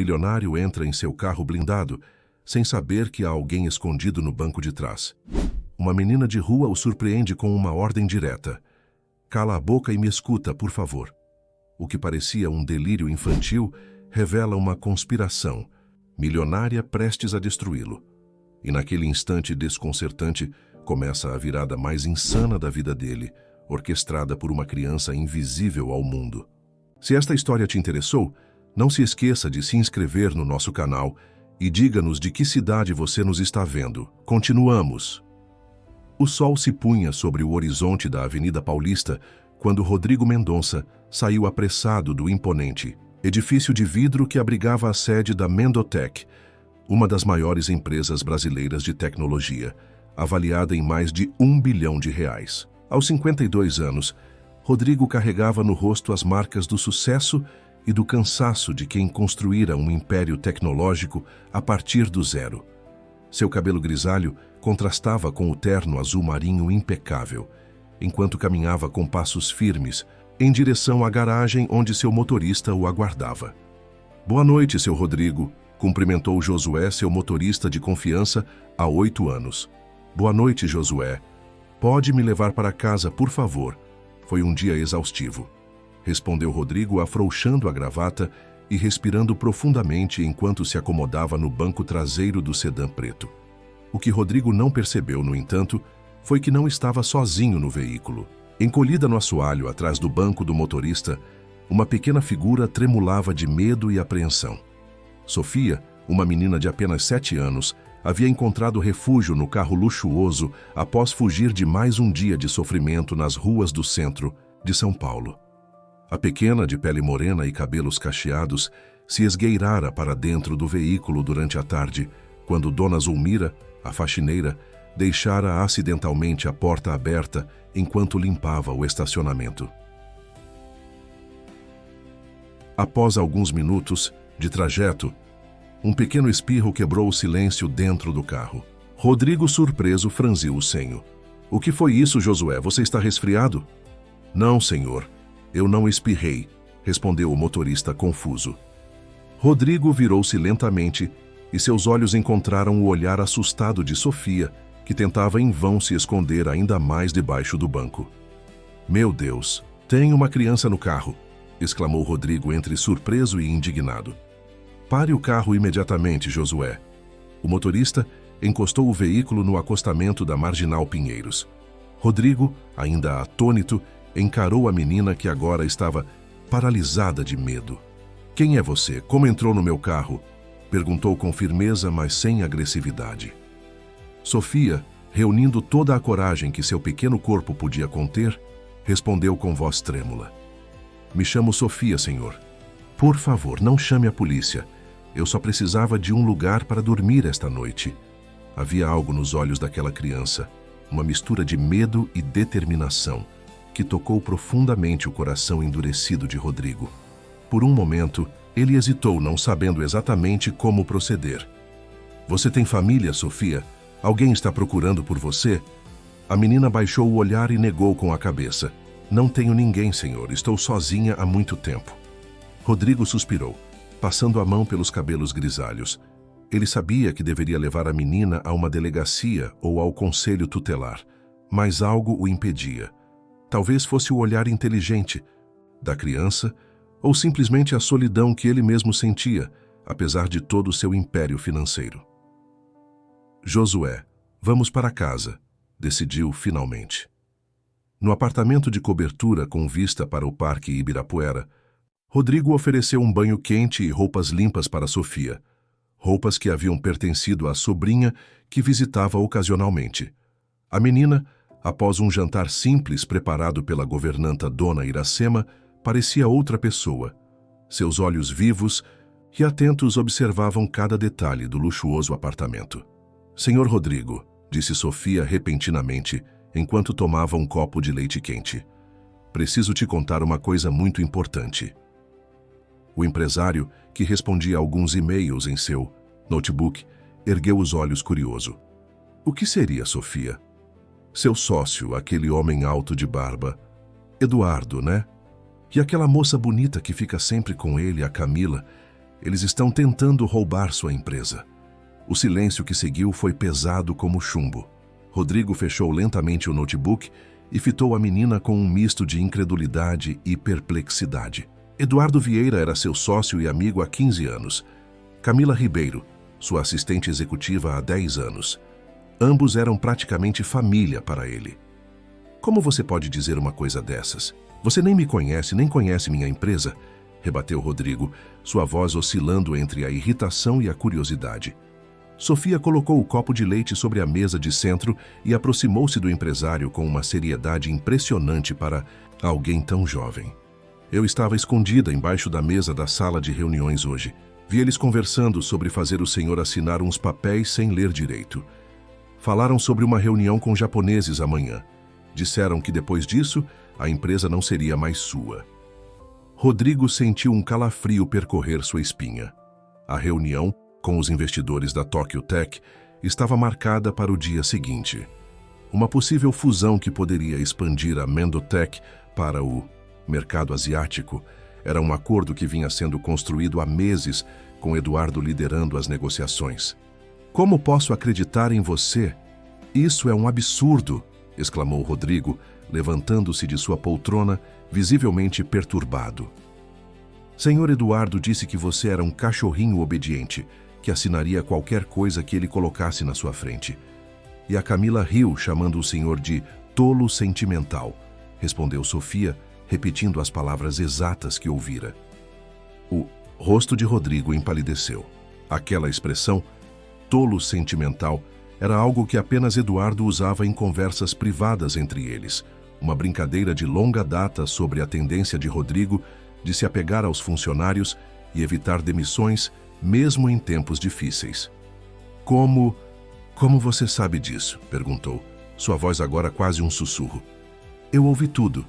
milionário entra em seu carro blindado, sem saber que há alguém escondido no banco de trás. Uma menina de rua o surpreende com uma ordem direta. Cala a boca e me escuta, por favor. O que parecia um delírio infantil revela uma conspiração, milionária prestes a destruí-lo. E naquele instante desconcertante, começa a virada mais insana da vida dele, orquestrada por uma criança invisível ao mundo. Se esta história te interessou, não se esqueça de se inscrever no nosso canal e diga-nos de que cidade você nos está vendo. Continuamos. O sol se punha sobre o horizonte da Avenida Paulista quando Rodrigo Mendonça saiu apressado do imponente edifício de vidro que abrigava a sede da Mendotech, uma das maiores empresas brasileiras de tecnologia, avaliada em mais de R$ 1 bilhão. Aos 52 anos, Rodrigo carregava no rosto as marcas do sucesso e do cansaço de quem construíra um império tecnológico a partir do zero. Seu cabelo grisalho contrastava com o terno azul marinho impecável, enquanto caminhava com passos firmes em direção à garagem onde seu motorista o aguardava. Boa noite, seu Rodrigo, cumprimentou Josué, seu motorista de confiança, há 8 anos. Boa noite, Josué. Pode me levar para casa, por favor. Foi um dia exaustivo, respondeu Rodrigo, afrouxando a gravata e respirando profundamente enquanto se acomodava no banco traseiro do sedã preto. O que Rodrigo não percebeu, no entanto, foi que não estava sozinho no veículo. Encolhida no assoalho atrás do banco do motorista, uma pequena figura tremulava de medo e apreensão. Sofia, uma menina de apenas 7 anos, havia encontrado refúgio no carro luxuoso após fugir de mais um dia de sofrimento nas ruas do centro de São Paulo. A pequena, de pele morena e cabelos cacheados, se esgueirara para dentro do veículo durante a tarde, quando Dona Zulmira, a faxineira, deixara acidentalmente a porta aberta enquanto limpava o estacionamento. Após alguns minutos de trajeto, um pequeno espirro quebrou o silêncio dentro do carro. Rodrigo, surpreso, franziu o senho. O que foi isso, Josué? Você está resfriado? Não, senhor. Eu não espirrei, respondeu o motorista confuso. Rodrigo virou-se lentamente e seus olhos encontraram o olhar assustado de Sofia, que tentava em vão se esconder ainda mais debaixo do banco. Meu Deus, tem uma criança no carro, exclamou Rodrigo entre surpreso e indignado. Pare o carro imediatamente, Josué. O motorista encostou o veículo no acostamento da Marginal Pinheiros. Rodrigo, ainda atônito, encarou a menina que agora estava paralisada de medo. Quem é você? Como entrou no meu carro? Perguntou com firmeza, mas sem agressividade. Sofia, reunindo toda a coragem que seu pequeno corpo podia conter, respondeu com voz trêmula. Me chamo Sofia, senhor. Por favor, não chame a polícia. Eu só precisava de um lugar para dormir esta noite. Havia algo nos olhos daquela criança, uma mistura de medo e determinação, que tocou profundamente o coração endurecido de Rodrigo. Por um momento, ele hesitou, não sabendo exatamente como proceder. Você tem família, Sofia? Alguém está procurando por você? A menina baixou o olhar e negou com a cabeça. Não tenho ninguém, senhor. Estou sozinha há muito tempo. Rodrigo suspirou, passando a mão pelos cabelos grisalhos. Ele sabia que deveria levar a menina a uma delegacia ou ao conselho tutelar, mas algo o impedia. Talvez fosse o olhar inteligente da criança ou simplesmente a solidão que ele mesmo sentia, apesar de todo o seu império financeiro. Josué, vamos para casa, decidiu finalmente. No apartamento de cobertura com vista para o Parque Ibirapuera, Rodrigo ofereceu um banho quente e roupas limpas para Sofia, roupas que haviam pertencido à sobrinha que visitava ocasionalmente. A menina, após um jantar simples preparado pela governanta Dona Iracema, parecia outra pessoa. Seus olhos vivos e atentos observavam cada detalhe do luxuoso apartamento. Senhor Rodrigo, disse Sofia repentinamente, enquanto tomava um copo de leite quente. Preciso te contar uma coisa muito importante. O empresário, que respondia a alguns e-mails em seu notebook, ergueu os olhos curioso. O que seria, Sofia? Seu sócio, aquele homem alto de barba. Eduardo, né? E aquela moça bonita que fica sempre com ele, a Camila. Eles estão tentando roubar sua empresa. O silêncio que seguiu foi pesado como chumbo. Rodrigo fechou lentamente o notebook e fitou a menina com um misto de incredulidade e perplexidade. Eduardo Vieira era seu sócio e amigo há 15 anos. Camila Ribeiro, sua assistente executiva há 10 anos. Ambos eram praticamente família para ele. Como você pode dizer uma coisa dessas? Você nem me conhece, nem conhece minha empresa, rebateu Rodrigo, sua voz oscilando entre a irritação e a curiosidade. Sofia colocou o copo de leite sobre a mesa de centro e aproximou-se do empresário com uma seriedade impressionante para alguém tão jovem. Eu estava escondida embaixo da mesa da sala de reuniões hoje. Vi eles conversando sobre fazer o senhor assinar uns papéis sem ler direito. Falaram sobre uma reunião com japoneses amanhã. Disseram que depois disso, a empresa não seria mais sua. Rodrigo sentiu um calafrio percorrer sua espinha. A reunião, com os investidores da Tokyo Tech, estava marcada para o dia seguinte. Uma possível fusão que poderia expandir a Mendotech para o mercado asiático era um acordo que vinha sendo construído há meses, com Eduardo liderando as negociações. Como posso acreditar em você? Isso é um absurdo, exclamou Rodrigo, levantando-se de sua poltrona, visivelmente perturbado. Senhor Eduardo disse que você era um cachorrinho obediente, que assinaria qualquer coisa que ele colocasse na sua frente. E a Camila riu, chamando o senhor de tolo sentimental, respondeu Sofia, repetindo as palavras exatas que ouvira. O rosto de Rodrigo empalideceu. Aquela expressão, tolo sentimental, era algo que apenas Eduardo usava em conversas privadas entre eles, uma brincadeira de longa data sobre a tendência de Rodrigo de se apegar aos funcionários e evitar demissões, mesmo em tempos difíceis. Como você sabe disso? Perguntou, sua voz agora quase um sussurro. Eu ouvi tudo.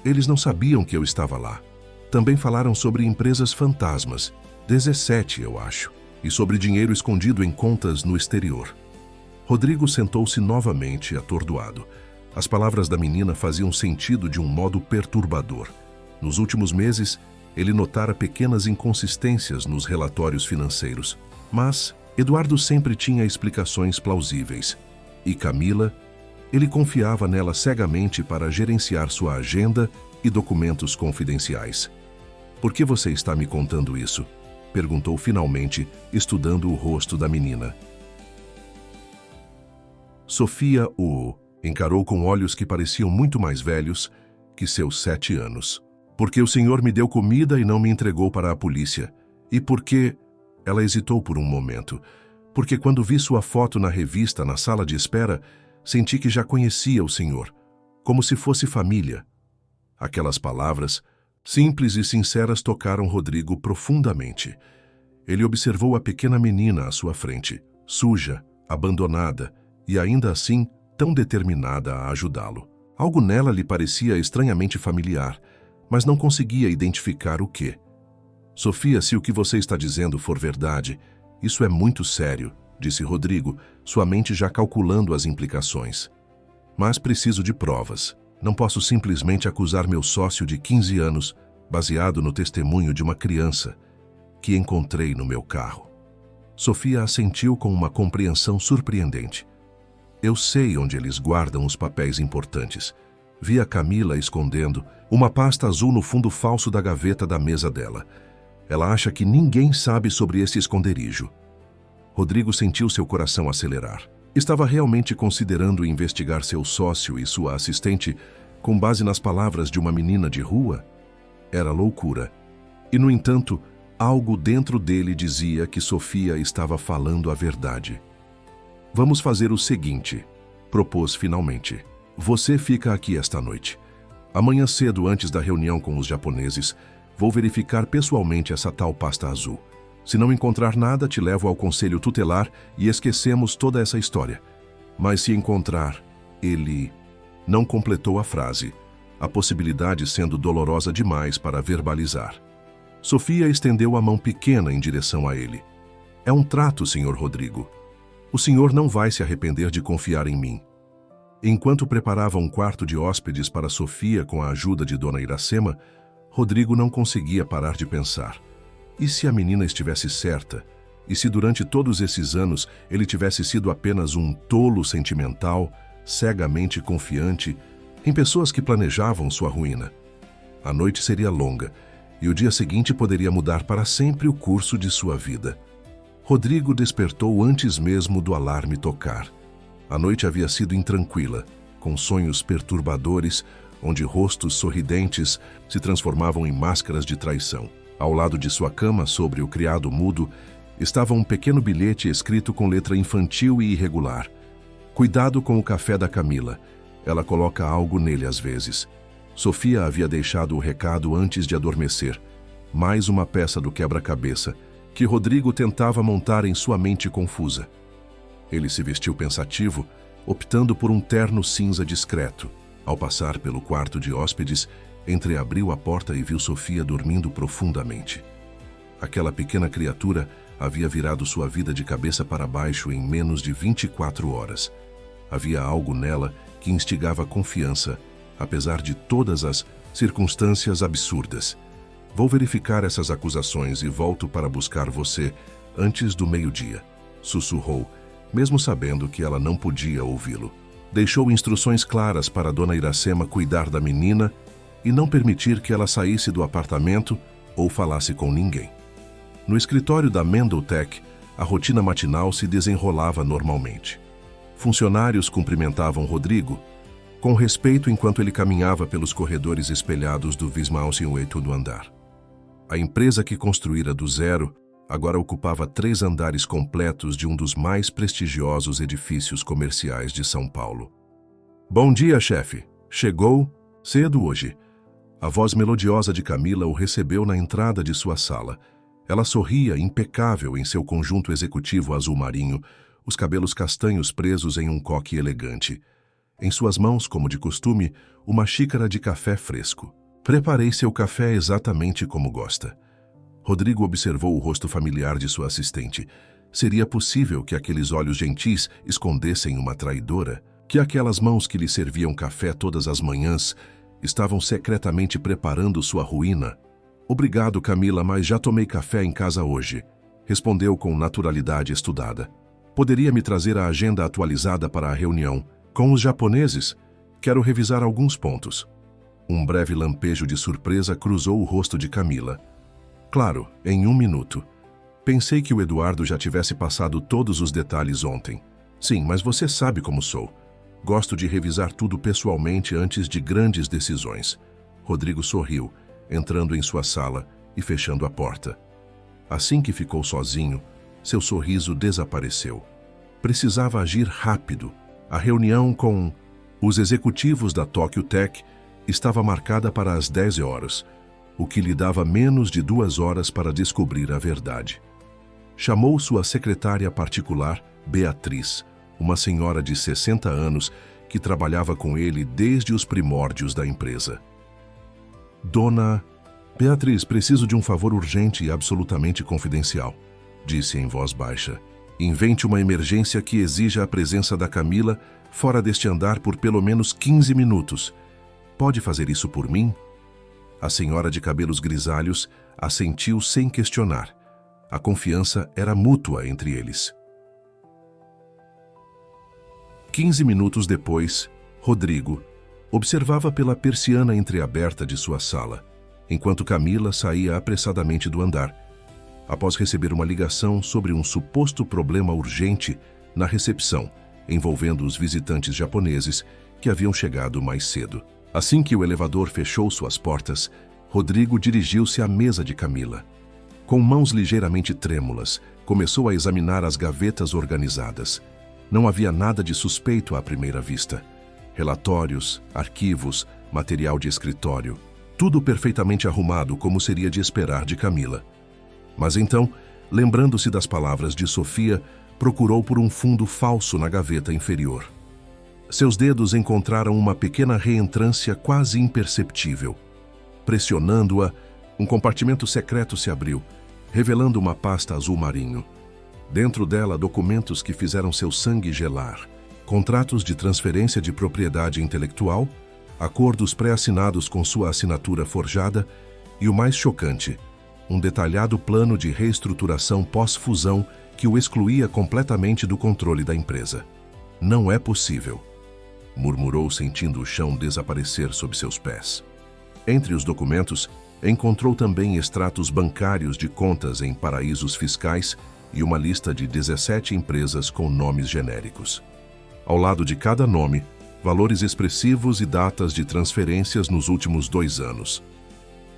Eles não sabiam que eu estava lá. Também falaram sobre empresas fantasmas, 17, eu acho, e sobre dinheiro escondido em contas no exterior. Rodrigo sentou-se novamente, atordoado. As palavras da menina faziam sentido de um modo perturbador. Nos últimos meses, ele notara pequenas inconsistências nos relatórios financeiros, mas Eduardo sempre tinha explicações plausíveis. E Camila, ele confiava nela cegamente para gerenciar sua agenda e documentos confidenciais. Por que você está me contando isso? Perguntou finalmente, estudando o rosto da menina. Sofia o encarou com olhos que pareciam muito mais velhos que seus 7 anos. Porque o senhor me deu comida e não me entregou para a polícia. E porque... Ela hesitou por um momento. Porque quando vi sua foto na revista, na sala de espera, senti que já conhecia o senhor, como se fosse família. Aquelas palavras, simples e sinceras, tocaram Rodrigo profundamente. Ele observou a pequena menina à sua frente, suja, abandonada, e ainda assim tão determinada a ajudá-lo. Algo nela lhe parecia estranhamente familiar, mas não conseguia identificar o quê. Sofia, se o que você está dizendo for verdade, isso é muito sério, disse Rodrigo, sua mente já calculando as implicações. Mas preciso de provas. Não posso simplesmente acusar meu sócio de 15 anos, baseado no testemunho de uma criança que encontrei no meu carro. Sofia assentiu com uma compreensão surpreendente. Eu sei onde eles guardam os papéis importantes. Vi a Camila escondendo uma pasta azul no fundo falso da gaveta da mesa dela. Ela acha que ninguém sabe sobre esse esconderijo. Rodrigo sentiu seu coração acelerar. Estava realmente considerando investigar seu sócio e sua assistente com base nas palavras de uma menina de rua? Era loucura. E, no entanto, algo dentro dele dizia que Sofia estava falando a verdade. Vamos fazer o seguinte, propôs finalmente. Você fica aqui esta noite. Amanhã cedo, antes da reunião com os japoneses, vou verificar pessoalmente essa tal pasta azul. Se não encontrar nada, te levo ao conselho tutelar e esquecemos toda essa história. Mas se encontrar, ele... Não completou a frase, a possibilidade sendo dolorosa demais para verbalizar. Sofia estendeu a mão pequena em direção a ele. É um trato, senhor Rodrigo. O senhor não vai se arrepender de confiar em mim. Enquanto preparava um quarto de hóspedes para Sofia com a ajuda de Dona Iracema, Rodrigo não conseguia parar de pensar. E se a menina estivesse certa? E se durante todos esses anos ele tivesse sido apenas um tolo sentimental, cegamente confiante em pessoas que planejavam sua ruína? A noite seria longa e o dia seguinte poderia mudar para sempre o curso de sua vida. Rodrigo despertou antes mesmo do alarme tocar. A noite havia sido intranquila, com sonhos perturbadores, onde rostos sorridentes se transformavam em máscaras de traição. Ao lado de sua cama, sobre o criado mudo, estava um pequeno bilhete escrito com letra infantil e irregular. Cuidado com o café da Camila. Ela coloca algo nele às vezes. Sofia havia deixado o recado antes de adormecer. Mais uma peça do quebra-cabeça que Rodrigo tentava montar em sua mente confusa. Ele se vestiu pensativo, optando por um terno cinza discreto. Ao passar pelo quarto de hóspedes, entreabriu a porta e viu Sofia dormindo profundamente. Aquela pequena criatura havia virado sua vida de cabeça para baixo em menos de 24 horas. Havia algo nela que instigava confiança, apesar de todas as circunstâncias absurdas. Vou verificar essas acusações e volto para buscar você antes do meio-dia, sussurrou, mesmo sabendo que ela não podia ouvi-lo. Deixou instruções claras para Dona Iracema cuidar da menina e não permitir que ela saísse do apartamento ou falasse com ninguém. No escritório da Mendeltech, a rotina matinal se desenrolava normalmente. Funcionários cumprimentavam Rodrigo com respeito enquanto ele caminhava pelos corredores espelhados do Vismausen 8º andar. A empresa que construíra do zero agora ocupava 3 andares completos de um dos mais prestigiosos edifícios comerciais de São Paulo. Bom dia, chefe. Chegou cedo hoje. A voz melodiosa de Camila o recebeu na entrada de sua sala. Ela sorria, impecável em seu conjunto executivo azul marinho, os cabelos castanhos presos em um coque elegante. Em suas mãos, como de costume, uma xícara de café fresco. Preparei seu café exatamente como gosta. Rodrigo observou o rosto familiar de sua assistente. Seria possível que aqueles olhos gentis escondessem uma traidora? Que aquelas mãos que lhe serviam café todas as manhãs estavam secretamente preparando sua ruína? Obrigado, Camila, mas já tomei café em casa hoje, respondeu com naturalidade estudada. Poderia me trazer a agenda atualizada para a reunião? Com os japoneses, quero revisar alguns pontos. Um breve lampejo de surpresa cruzou o rosto de Camila. Claro, em 1 minuto. Pensei que o Eduardo já tivesse passado todos os detalhes ontem. Sim, mas você sabe como sou. Gosto de revisar tudo pessoalmente antes de grandes decisões. Rodrigo sorriu, entrando em sua sala e fechando a porta. Assim que ficou sozinho, seu sorriso desapareceu. Precisava agir rápido. A reunião com os executivos da Tokyo Tech estava marcada para as 10 horas, o que lhe dava menos de 2 horas para descobrir a verdade. Chamou sua secretária particular, Beatriz, uma senhora de 60 anos que trabalhava com ele desde os primórdios da empresa. Dona Beatriz, preciso de um favor urgente e absolutamente confidencial, disse em voz baixa. Invente uma emergência que exija a presença da Camila fora deste andar por pelo menos 15 minutos. Pode fazer isso por mim? A senhora de cabelos grisalhos assentiu sem questionar. A confiança era mútua entre eles. 15 minutos depois, Rodrigo observava pela persiana entreaberta de sua sala, enquanto Camila saía apressadamente do andar, após receber uma ligação sobre um suposto problema urgente na recepção, envolvendo os visitantes japoneses que haviam chegado mais cedo. Assim que o elevador fechou suas portas, Rodrigo dirigiu-se à mesa de Camila. Com mãos ligeiramente trêmulas, começou a examinar as gavetas organizadas. Não havia nada de suspeito à primeira vista. Relatórios, arquivos, material de escritório, tudo perfeitamente arrumado como seria de esperar de Camila. Mas então, lembrando-se das palavras de Sofia, procurou por um fundo falso na gaveta inferior. Seus dedos encontraram uma pequena reentrância quase imperceptível. Pressionando-a, um compartimento secreto se abriu, revelando uma pasta azul marinho. Dentro dela, documentos que fizeram seu sangue gelar, contratos de transferência de propriedade intelectual, acordos pré-assinados com sua assinatura forjada e, o mais chocante, um detalhado plano de reestruturação pós-fusão que o excluía completamente do controle da empresa. Não é possível, murmurou, sentindo o chão desaparecer sob seus pés. Entre os documentos, encontrou também extratos bancários de contas em paraísos fiscais e uma lista de 17 empresas com nomes genéricos. Ao lado de cada nome, valores expressivos e datas de transferências nos últimos 2 anos.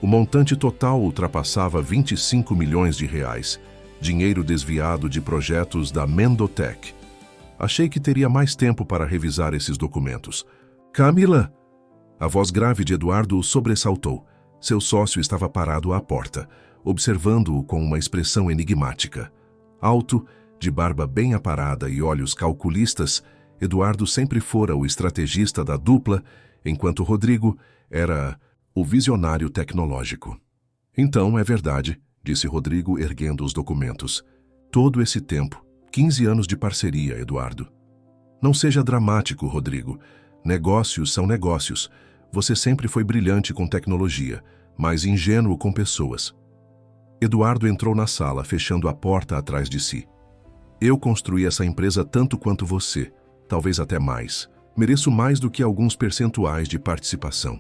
O montante total ultrapassava 25 milhões de reais, dinheiro desviado de projetos da Mendotech. Achei que teria mais tempo para revisar esses documentos. Camila! A voz grave de Eduardo o sobressaltou. Seu sócio estava parado à porta, observando-o com uma expressão enigmática. Alto, de barba bem aparada e olhos calculistas, Eduardo sempre fora o estrategista da dupla, enquanto Rodrigo era o visionário tecnológico. Então, é verdade, disse Rodrigo, erguendo os documentos. Todo esse tempo, 15 anos de parceria, Eduardo. Não seja dramático, Rodrigo. Negócios são negócios. Você sempre foi brilhante com tecnologia, mas ingênuo com pessoas. Eduardo entrou na sala, fechando a porta atrás de si. Eu construí essa empresa tanto quanto você, talvez até mais. Mereço mais do que alguns percentuais de participação.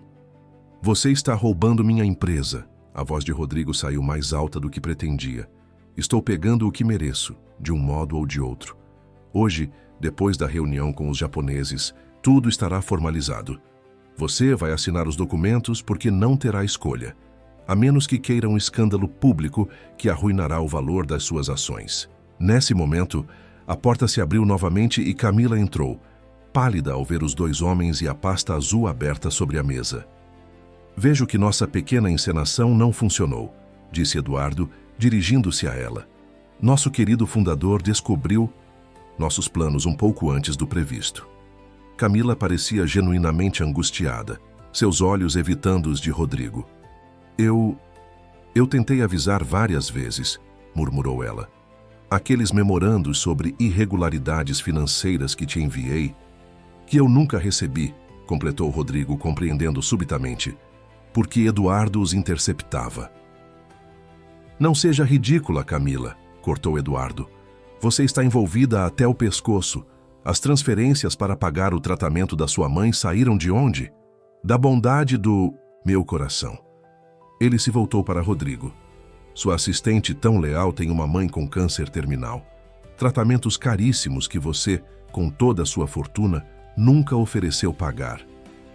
Você está roubando minha empresa. A voz de Rodrigo saiu mais alta do que pretendia. Estou pegando o que mereço, de um modo ou de outro. Hoje, depois da reunião com os japoneses, tudo estará formalizado. Você vai assinar os documentos porque não terá escolha, a menos que queira um escândalo público que arruinará o valor das suas ações. Nesse momento, a porta se abriu novamente e Camila entrou, pálida ao ver os 2 homens e a pasta azul aberta sobre a mesa. Vejo que nossa pequena encenação não funcionou, disse Eduardo, dirigindo-se a ela. Nosso querido fundador descobriu nossos planos um pouco antes do previsto. Camila parecia genuinamente angustiada, seus olhos evitando os de Rodrigo. Eu tentei avisar várias vezes, murmurou ela. Aqueles memorandos sobre irregularidades financeiras que te enviei, que eu nunca recebi, completou Rodrigo, compreendendo subitamente, porque Eduardo os interceptava. Não seja ridícula, Camila, cortou Eduardo. Você está envolvida até o pescoço. As transferências para pagar o tratamento da sua mãe saíram de onde? Da bondade do meu coração. Ele se voltou para Rodrigo. Sua assistente tão leal tem uma mãe com câncer terminal. Tratamentos caríssimos que você, com toda a sua fortuna, nunca ofereceu pagar.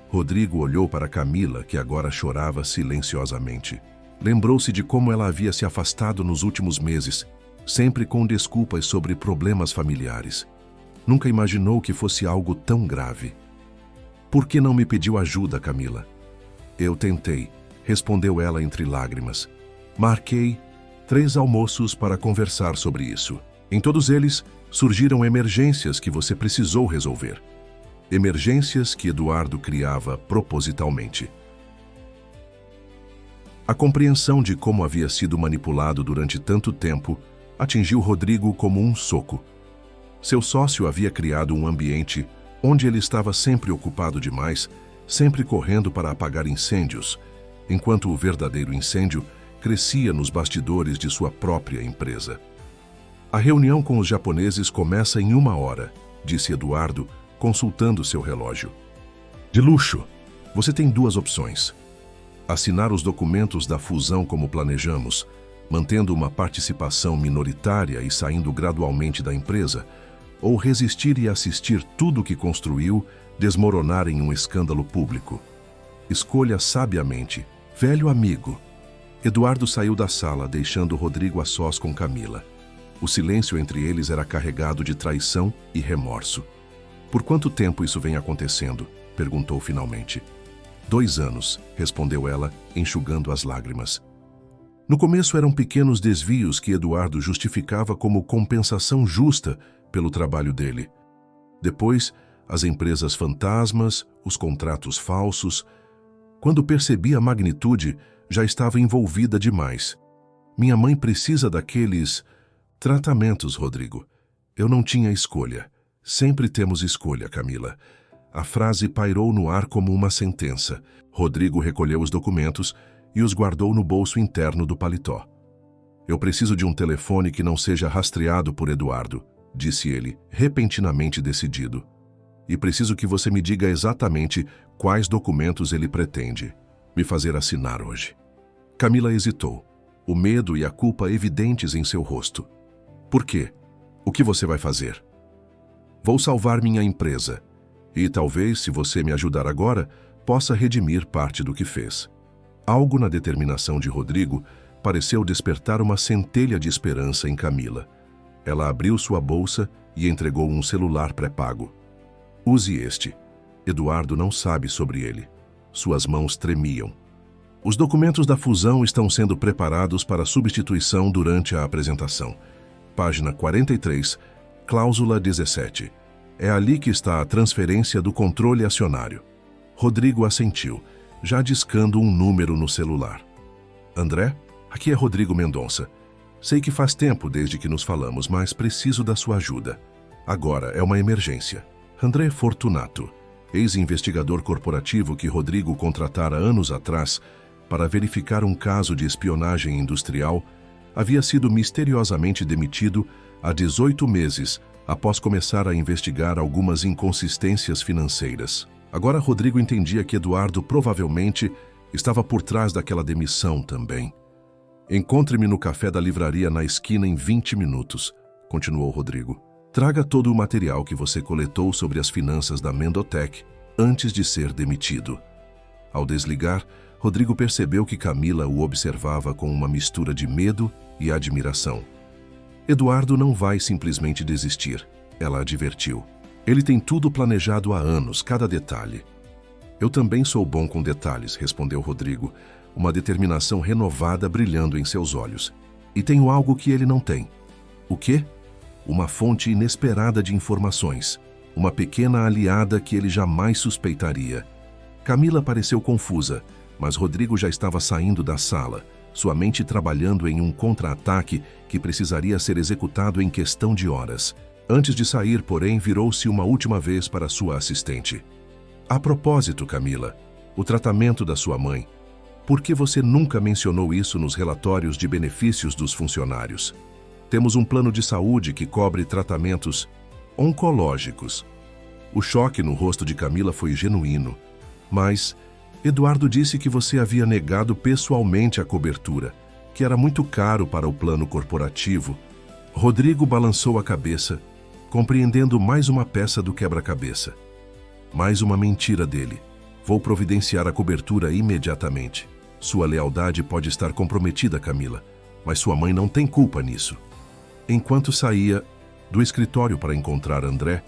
Rodrigo olhou para Camila, que agora chorava silenciosamente. Lembrou-se de como ela havia se afastado nos últimos meses, sempre com desculpas sobre problemas familiares. Nunca imaginou que fosse algo tão grave. Por que não me pediu ajuda, Camila? Eu tentei, respondeu ela entre lágrimas. Marquei 3 almoços para conversar sobre isso. Em todos eles, surgiram emergências que você precisou resolver. Emergências que Eduardo criava propositalmente. A compreensão de como havia sido manipulado durante tanto tempo atingiu Rodrigo como um soco. Seu sócio havia criado um ambiente onde ele estava sempre ocupado demais, sempre correndo para apagar incêndios, enquanto o verdadeiro incêndio crescia nos bastidores de sua própria empresa. A reunião com os japoneses começa em 1 hora, disse Eduardo, consultando seu relógio. De luxo. Você tem 2 opções. Assinar os documentos da fusão como planejamos, mantendo uma participação minoritária e saindo gradualmente da empresa, ou resistir e assistir tudo o que construiu desmoronar em um escândalo público. Escolha sabiamente, velho amigo. Eduardo saiu da sala, deixando Rodrigo a sós com Camila. O silêncio entre eles era carregado de traição e remorso. Por quanto tempo isso vem acontecendo? Perguntou finalmente. 2 anos, respondeu ela, enxugando as lágrimas. No começo eram pequenos desvios que Eduardo justificava como compensação justa pelo trabalho dele. Depois, as empresas fantasmas, os contratos falsos. Quando percebi a magnitude, já estava envolvida demais. Minha mãe precisa daqueles tratamentos, Rodrigo. Eu não tinha escolha. Sempre temos escolha, Camila. A frase pairou no ar como uma sentença. Rodrigo recolheu os documentos e os guardou no bolso interno do paletó. Eu preciso de um telefone que não seja rastreado por Eduardo, disse ele, repentinamente decidido. E preciso que você me diga exatamente quais documentos ele pretende me fazer assinar hoje. Camila hesitou, o medo e a culpa evidentes em seu rosto. Por quê? O que você vai fazer? Vou salvar minha empresa. E talvez, se você me ajudar agora, possa redimir parte do que fez. Algo na determinação de Rodrigo pareceu despertar uma centelha de esperança em Camila. Ela abriu sua bolsa e entregou um celular pré-pago. Use este. Eduardo não sabe sobre ele. Suas mãos tremiam. Os documentos da fusão estão sendo preparados para substituição durante a apresentação. Página 43, cláusula 17. É ali que está a transferência do controle acionário. Rodrigo assentiu, já discando um número no celular. André, aqui é Rodrigo Mendonça. Sei que faz tempo desde que nos falamos, mas preciso da sua ajuda. Agora é uma emergência. André Fortunato, ex-investigador corporativo que Rodrigo contratara anos atrás para verificar um caso de espionagem industrial, havia sido misteriosamente demitido há 18 meses após começar a investigar algumas inconsistências financeiras. Agora Rodrigo entendia que Eduardo provavelmente estava por trás daquela demissão também. Encontre-me no café da livraria na esquina em 20 minutos, continuou Rodrigo. Traga todo o material que você coletou sobre as finanças da Mendotech antes de ser demitido. Ao desligar, Rodrigo percebeu que Camila o observava com uma mistura de medo e admiração. Eduardo não vai simplesmente desistir, ela advertiu. Ele tem tudo planejado há anos, cada detalhe. Eu também sou bom com detalhes, respondeu Rodrigo, uma determinação renovada brilhando em seus olhos. E tenho algo que ele não tem. O quê? Uma fonte inesperada de informações. Uma pequena aliada que ele jamais suspeitaria. Camila pareceu confusa, mas Rodrigo já estava saindo da sala, sua mente trabalhando em um contra-ataque que precisaria ser executado em questão de horas. Antes de sair, porém, virou-se uma última vez para sua assistente. A propósito, Camila, o tratamento da sua mãe. Por que você nunca mencionou isso nos relatórios de benefícios dos funcionários? Temos um plano de saúde que cobre tratamentos oncológicos. O choque no rosto de Camila foi genuíno, mas Eduardo disse que você havia negado pessoalmente a cobertura, que era muito caro para o plano corporativo. Rodrigo balançou a cabeça, compreendendo mais uma peça do quebra-cabeça. Mais uma mentira dele. Vou providenciar a cobertura imediatamente. Sua lealdade pode estar comprometida, Camila, mas sua mãe não tem culpa nisso. Enquanto saía do escritório para encontrar André,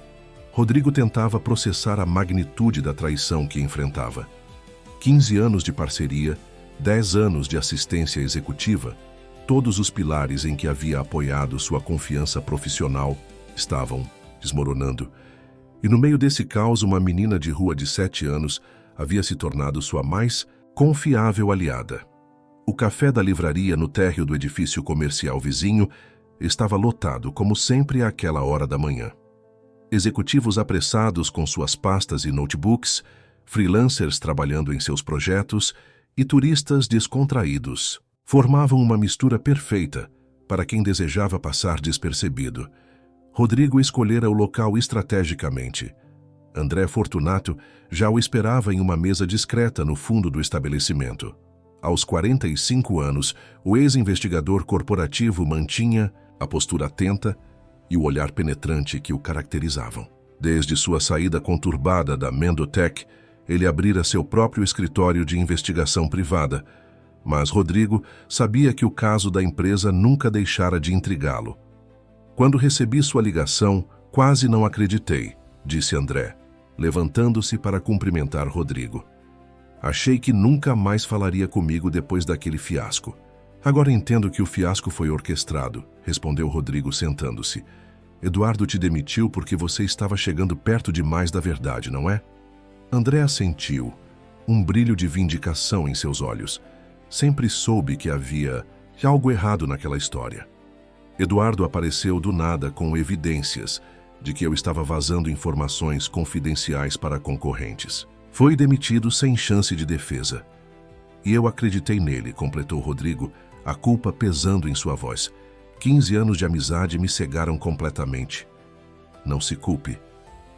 Rodrigo tentava processar a magnitude da traição que enfrentava. 15 anos de parceria, 10 anos de assistência executiva, todos os pilares em que havia apoiado sua confiança profissional estavam desmoronando. E no meio desse caos, uma menina de rua de 7 anos havia se tornado sua mais confiável aliada. O café da livraria no térreo do edifício comercial vizinho estava lotado, como sempre àquela hora da manhã. Executivos apressados com suas pastas e notebooks, freelancers trabalhando em seus projetos e turistas descontraídos formavam uma mistura perfeita para quem desejava passar despercebido. Rodrigo escolhera o local estrategicamente. André Fortunato já o esperava em uma mesa discreta no fundo do estabelecimento. Aos 45 anos, o ex-investigador corporativo mantinha a postura atenta e o olhar penetrante que o caracterizavam. Desde sua saída conturbada da Mendotech, ele abrira seu próprio escritório de investigação privada, mas Rodrigo sabia que o caso da empresa nunca deixara de intrigá-lo. Quando recebi sua ligação, quase não acreditei, disse André, levantando-se para cumprimentar Rodrigo. Achei que nunca mais falaria comigo depois daquele fiasco. Agora entendo que o fiasco foi orquestrado, respondeu Rodrigo sentando-se. Eduardo te demitiu porque você estava chegando perto demais da verdade, não é? André assentiu, um brilho de vindicação em seus olhos. Sempre soube que havia algo errado naquela história. Eduardo apareceu do nada com evidências de que eu estava vazando informações confidenciais para concorrentes. Foi demitido sem chance de defesa. E eu acreditei nele, completou Rodrigo, a culpa pesando em sua voz. 15 anos de amizade me cegaram completamente. Não se culpe.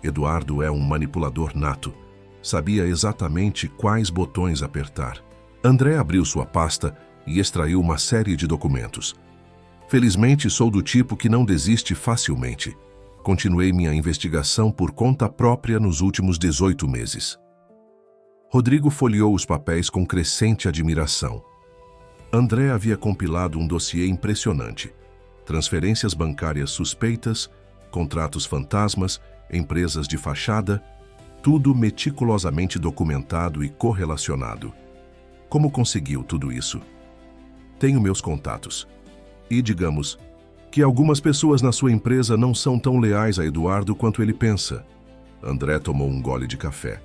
Eduardo é um manipulador nato. Sabia exatamente quais botões apertar. André abriu sua pasta e extraiu uma série de documentos. Felizmente, sou do tipo que não desiste facilmente. Continuei minha investigação por conta própria nos últimos 18 meses. Rodrigo folheou os papéis com crescente admiração. André havia compilado um dossiê impressionante. Transferências bancárias suspeitas, contratos fantasmas, empresas de fachada, tudo meticulosamente documentado e correlacionado. Como conseguiu tudo isso? Tenho meus contatos. E digamos que algumas pessoas na sua empresa não são tão leais a Eduardo quanto ele pensa. André tomou um gole de café.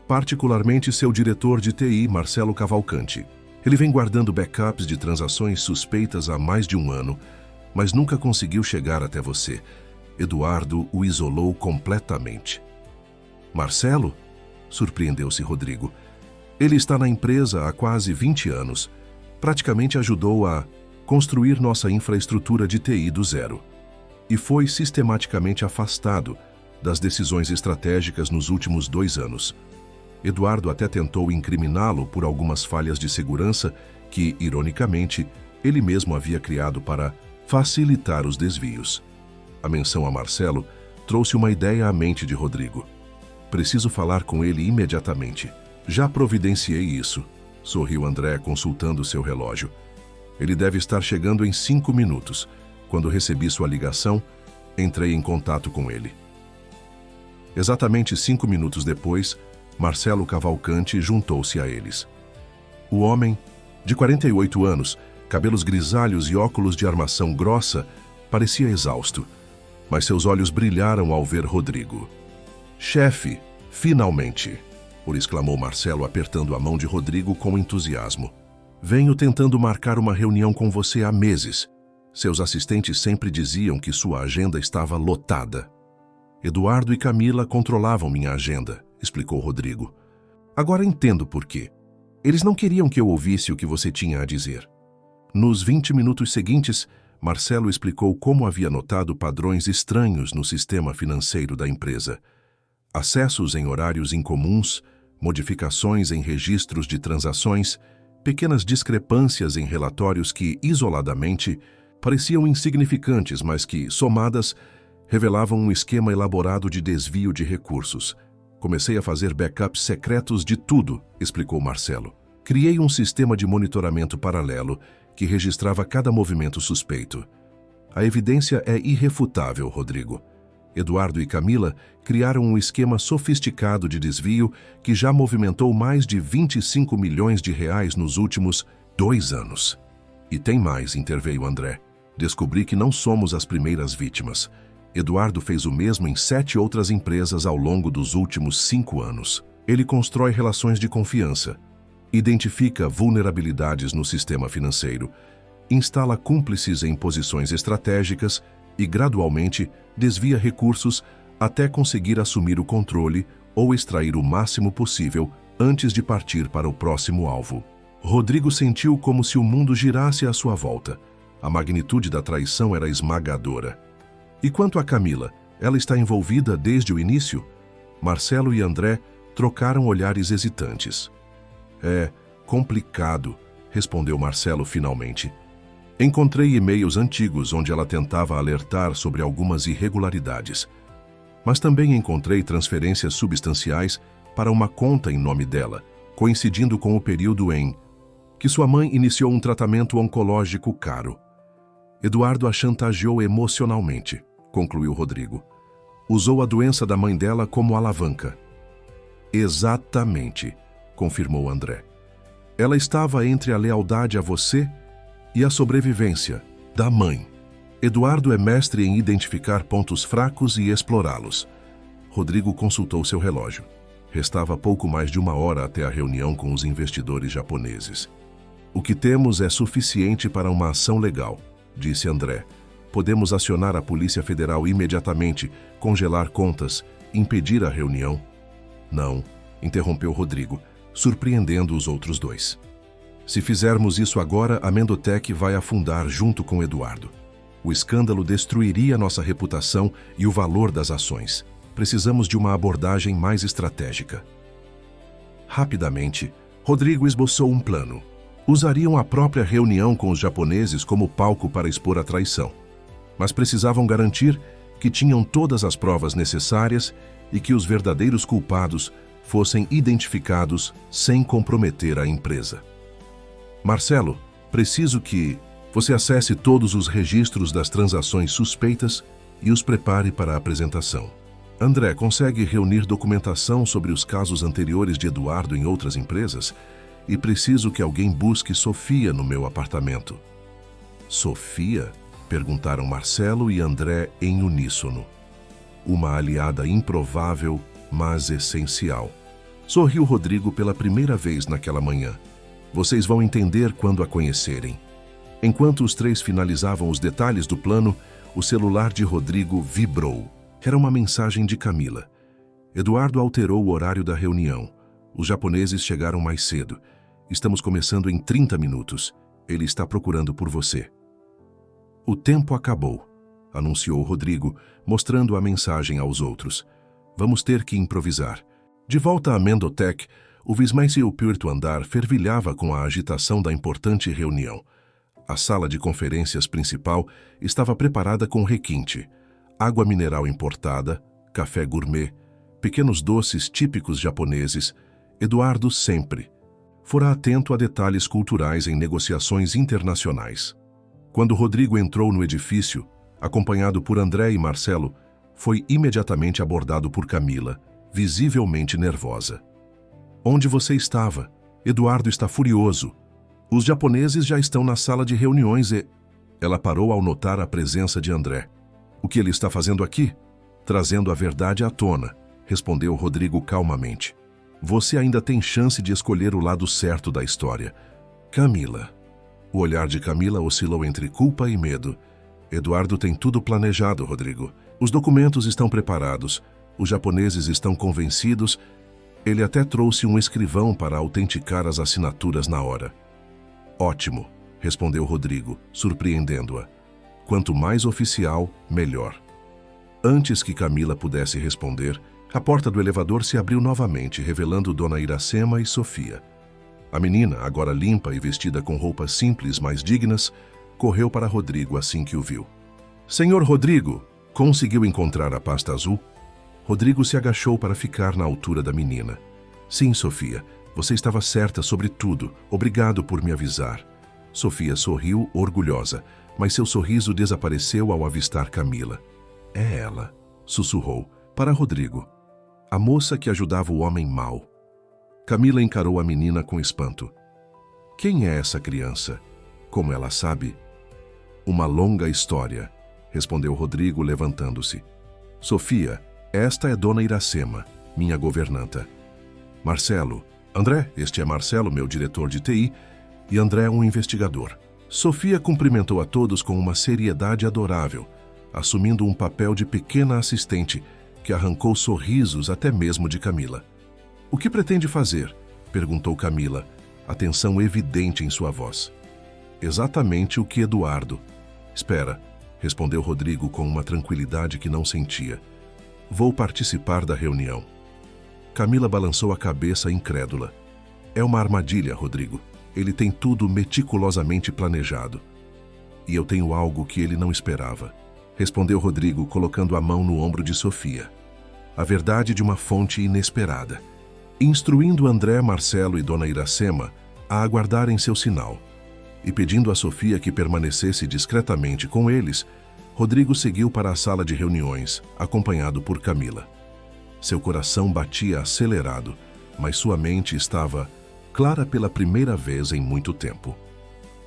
Particularmente seu diretor de TI, Marcelo Cavalcante. Ele vem guardando backups de transações suspeitas há mais de um ano, mas nunca conseguiu chegar até você. Eduardo o isolou completamente. Marcelo? Surpreendeu-se Rodrigo. Ele está na empresa há quase 20 anos. Praticamente ajudou a construir nossa infraestrutura de TI do zero. E foi sistematicamente afastado das decisões estratégicas nos últimos 2 anos. Eduardo até tentou incriminá-lo por algumas falhas de segurança que, ironicamente, ele mesmo havia criado para facilitar os desvios. A menção a Marcelo trouxe uma ideia à mente de Rodrigo. Preciso falar com ele imediatamente. Já providenciei isso, sorriu André consultando seu relógio. Ele deve estar chegando em 5 minutos. Quando recebi sua ligação, entrei em contato com ele. Exatamente 5 minutos depois, Marcelo Cavalcante juntou-se a eles. O homem, de 48 anos, cabelos grisalhos e óculos de armação grossa, parecia exausto, mas seus olhos brilharam ao ver Rodrigo. «Chefe, finalmente!» exclamou Marcelo apertando a mão de Rodrigo com entusiasmo. «Venho tentando marcar uma reunião com você há meses. Seus assistentes sempre diziam que sua agenda estava lotada. Eduardo e Camila controlavam minha agenda», explicou Rodrigo. «Agora entendo por quê. Eles não queriam que eu ouvisse o que você tinha a dizer». Nos 20 minutos seguintes, Marcelo explicou como havia notado padrões estranhos no sistema financeiro da empresa. Acessos em horários incomuns, modificações em registros de transações, pequenas discrepâncias em relatórios que, isoladamente, pareciam insignificantes, mas que, somadas, revelavam um esquema elaborado de desvio de recursos. «Comecei a fazer backups secretos de tudo», explicou Marcelo. «Criei um sistema de monitoramento paralelo que registrava cada movimento suspeito. A evidência é irrefutável, Rodrigo. Eduardo e Camila criaram um esquema sofisticado de desvio que já movimentou mais de 25 milhões de reais nos últimos 2 anos. E tem mais», interveio André. «Descobri que não somos as primeiras vítimas. Eduardo fez o mesmo em 7 outras empresas ao longo dos últimos 5 anos. Ele constrói relações de confiança, identifica vulnerabilidades no sistema financeiro, instala cúmplices em posições estratégicas e, gradualmente, desvia recursos até conseguir assumir o controle ou extrair o máximo possível antes de partir para o próximo alvo». Rodrigo sentiu como se o mundo girasse à sua volta. A magnitude da traição era esmagadora. E quanto a Camila, ela está envolvida desde o início? Marcelo e André trocaram olhares hesitantes. «É complicado», respondeu Marcelo finalmente. «Encontrei e-mails antigos onde ela tentava alertar sobre algumas irregularidades. Mas também encontrei transferências substanciais para uma conta em nome dela, coincidindo com o período em que sua mãe iniciou um tratamento oncológico caro. Eduardo a chantageou emocionalmente», concluiu Rodrigo. «Usou a doença da mãe dela como alavanca». «Exatamente», confirmou André. «Ela estava entre a lealdade a você e a sobrevivência da mãe. Eduardo é mestre em identificar pontos fracos e explorá-los». Rodrigo consultou seu relógio. Restava pouco mais de 1 hora até a reunião com os investidores japoneses. «O que temos é suficiente para uma ação legal», disse André. «Podemos acionar a Polícia Federal imediatamente, congelar contas, impedir a reunião». «Não», interrompeu Rodrigo, surpreendendo os outros dois. Se fizermos isso agora, a Mendotech vai afundar junto com Eduardo. O escândalo destruiria nossa reputação e o valor das ações. Precisamos de uma abordagem mais estratégica. Rapidamente, Rodrigo esboçou um plano. Usariam a própria reunião com os japoneses como palco para expor a traição. Mas precisavam garantir que tinham todas as provas necessárias e que os verdadeiros culpados fossem identificados sem comprometer a empresa. Marcelo, preciso que você acesse todos os registros das transações suspeitas e os prepare para a apresentação. André, consegue reunir documentação sobre os casos anteriores de Eduardo em outras empresas? E preciso que alguém busque Sofia no meu apartamento. Sofia? Perguntaram Marcelo e André em uníssono. Uma aliada improvável, mas essencial. Sorriu Rodrigo pela primeira vez naquela manhã. Vocês vão entender quando a conhecerem. Enquanto os três finalizavam os detalhes do plano, o celular de Rodrigo vibrou. Era uma mensagem de Camila. Eduardo alterou o horário da reunião. Os japoneses chegaram mais cedo. Estamos começando em 30 minutos. Ele está procurando por você. O tempo acabou, anunciou Rodrigo, mostrando a mensagem aos outros. Vamos ter que improvisar. De volta à Mendotech, o 24º andar fervilhava com a agitação da importante reunião. A sala de conferências principal estava preparada com requinte. Água mineral importada, café gourmet, pequenos doces típicos japoneses. Eduardo sempre fora atento a detalhes culturais em negociações internacionais. Quando Rodrigo entrou no edifício, acompanhado por André e Marcelo, foi imediatamente abordado por Camila, visivelmente nervosa. Onde você estava? Eduardo está furioso. Os japoneses já estão na sala de reuniões e... Ela parou ao notar a presença de André. O que ele está fazendo aqui? Trazendo a verdade à tona, respondeu Rodrigo calmamente. Você ainda tem chance de escolher o lado certo da história. Camila. O olhar de Camila oscilou entre culpa e medo. Eduardo tem tudo planejado, Rodrigo. Os documentos estão preparados. Os japoneses estão convencidos. Ele até trouxe um escrivão para autenticar as assinaturas na hora. Ótimo, respondeu Rodrigo, surpreendendo-a. Quanto mais oficial, melhor. Antes que Camila pudesse responder, a porta do elevador se abriu novamente, revelando Dona Iracema e Sofia. A menina, agora limpa e vestida com roupas simples, mas dignas, correu para Rodrigo assim que o viu. Senhor Rodrigo, conseguiu encontrar a pasta azul? Rodrigo se agachou para ficar na altura da menina. Sim, Sofia, você estava certa sobre tudo. Obrigado por me avisar. Sofia sorriu, orgulhosa, mas seu sorriso desapareceu ao avistar Camila. É ela, sussurrou, para Rodrigo. A moça que ajudava o homem mau. Camila encarou a menina com espanto. Quem é essa criança? Como ela sabe? Uma longa história, respondeu Rodrigo, levantando-se. Sofia, esta é Dona Iracema, minha governanta. Marcelo, André, este é Marcelo, meu diretor de TI, e André, um investigador. Sofia cumprimentou a todos com uma seriedade adorável, assumindo um papel de pequena assistente que arrancou sorrisos até mesmo de Camila. O que pretende fazer? Perguntou Camila, atenção evidente em sua voz. Exatamente o que Eduardo. Espera, respondeu Rodrigo com uma tranquilidade que não sentia. Vou participar da reunião. Camila balançou a cabeça incrédula. É uma armadilha, Rodrigo. Ele tem tudo meticulosamente planejado. E eu tenho algo que ele não esperava, respondeu Rodrigo, colocando a mão no ombro de Sofia. A verdade de uma fonte inesperada. Instruindo André, Marcelo e Dona Iracema a aguardarem seu sinal. E pedindo a Sofia que permanecesse discretamente com eles, Rodrigo seguiu para a sala de reuniões, acompanhado por Camila. Seu coração batia acelerado, mas sua mente estava clara pela primeira vez em muito tempo.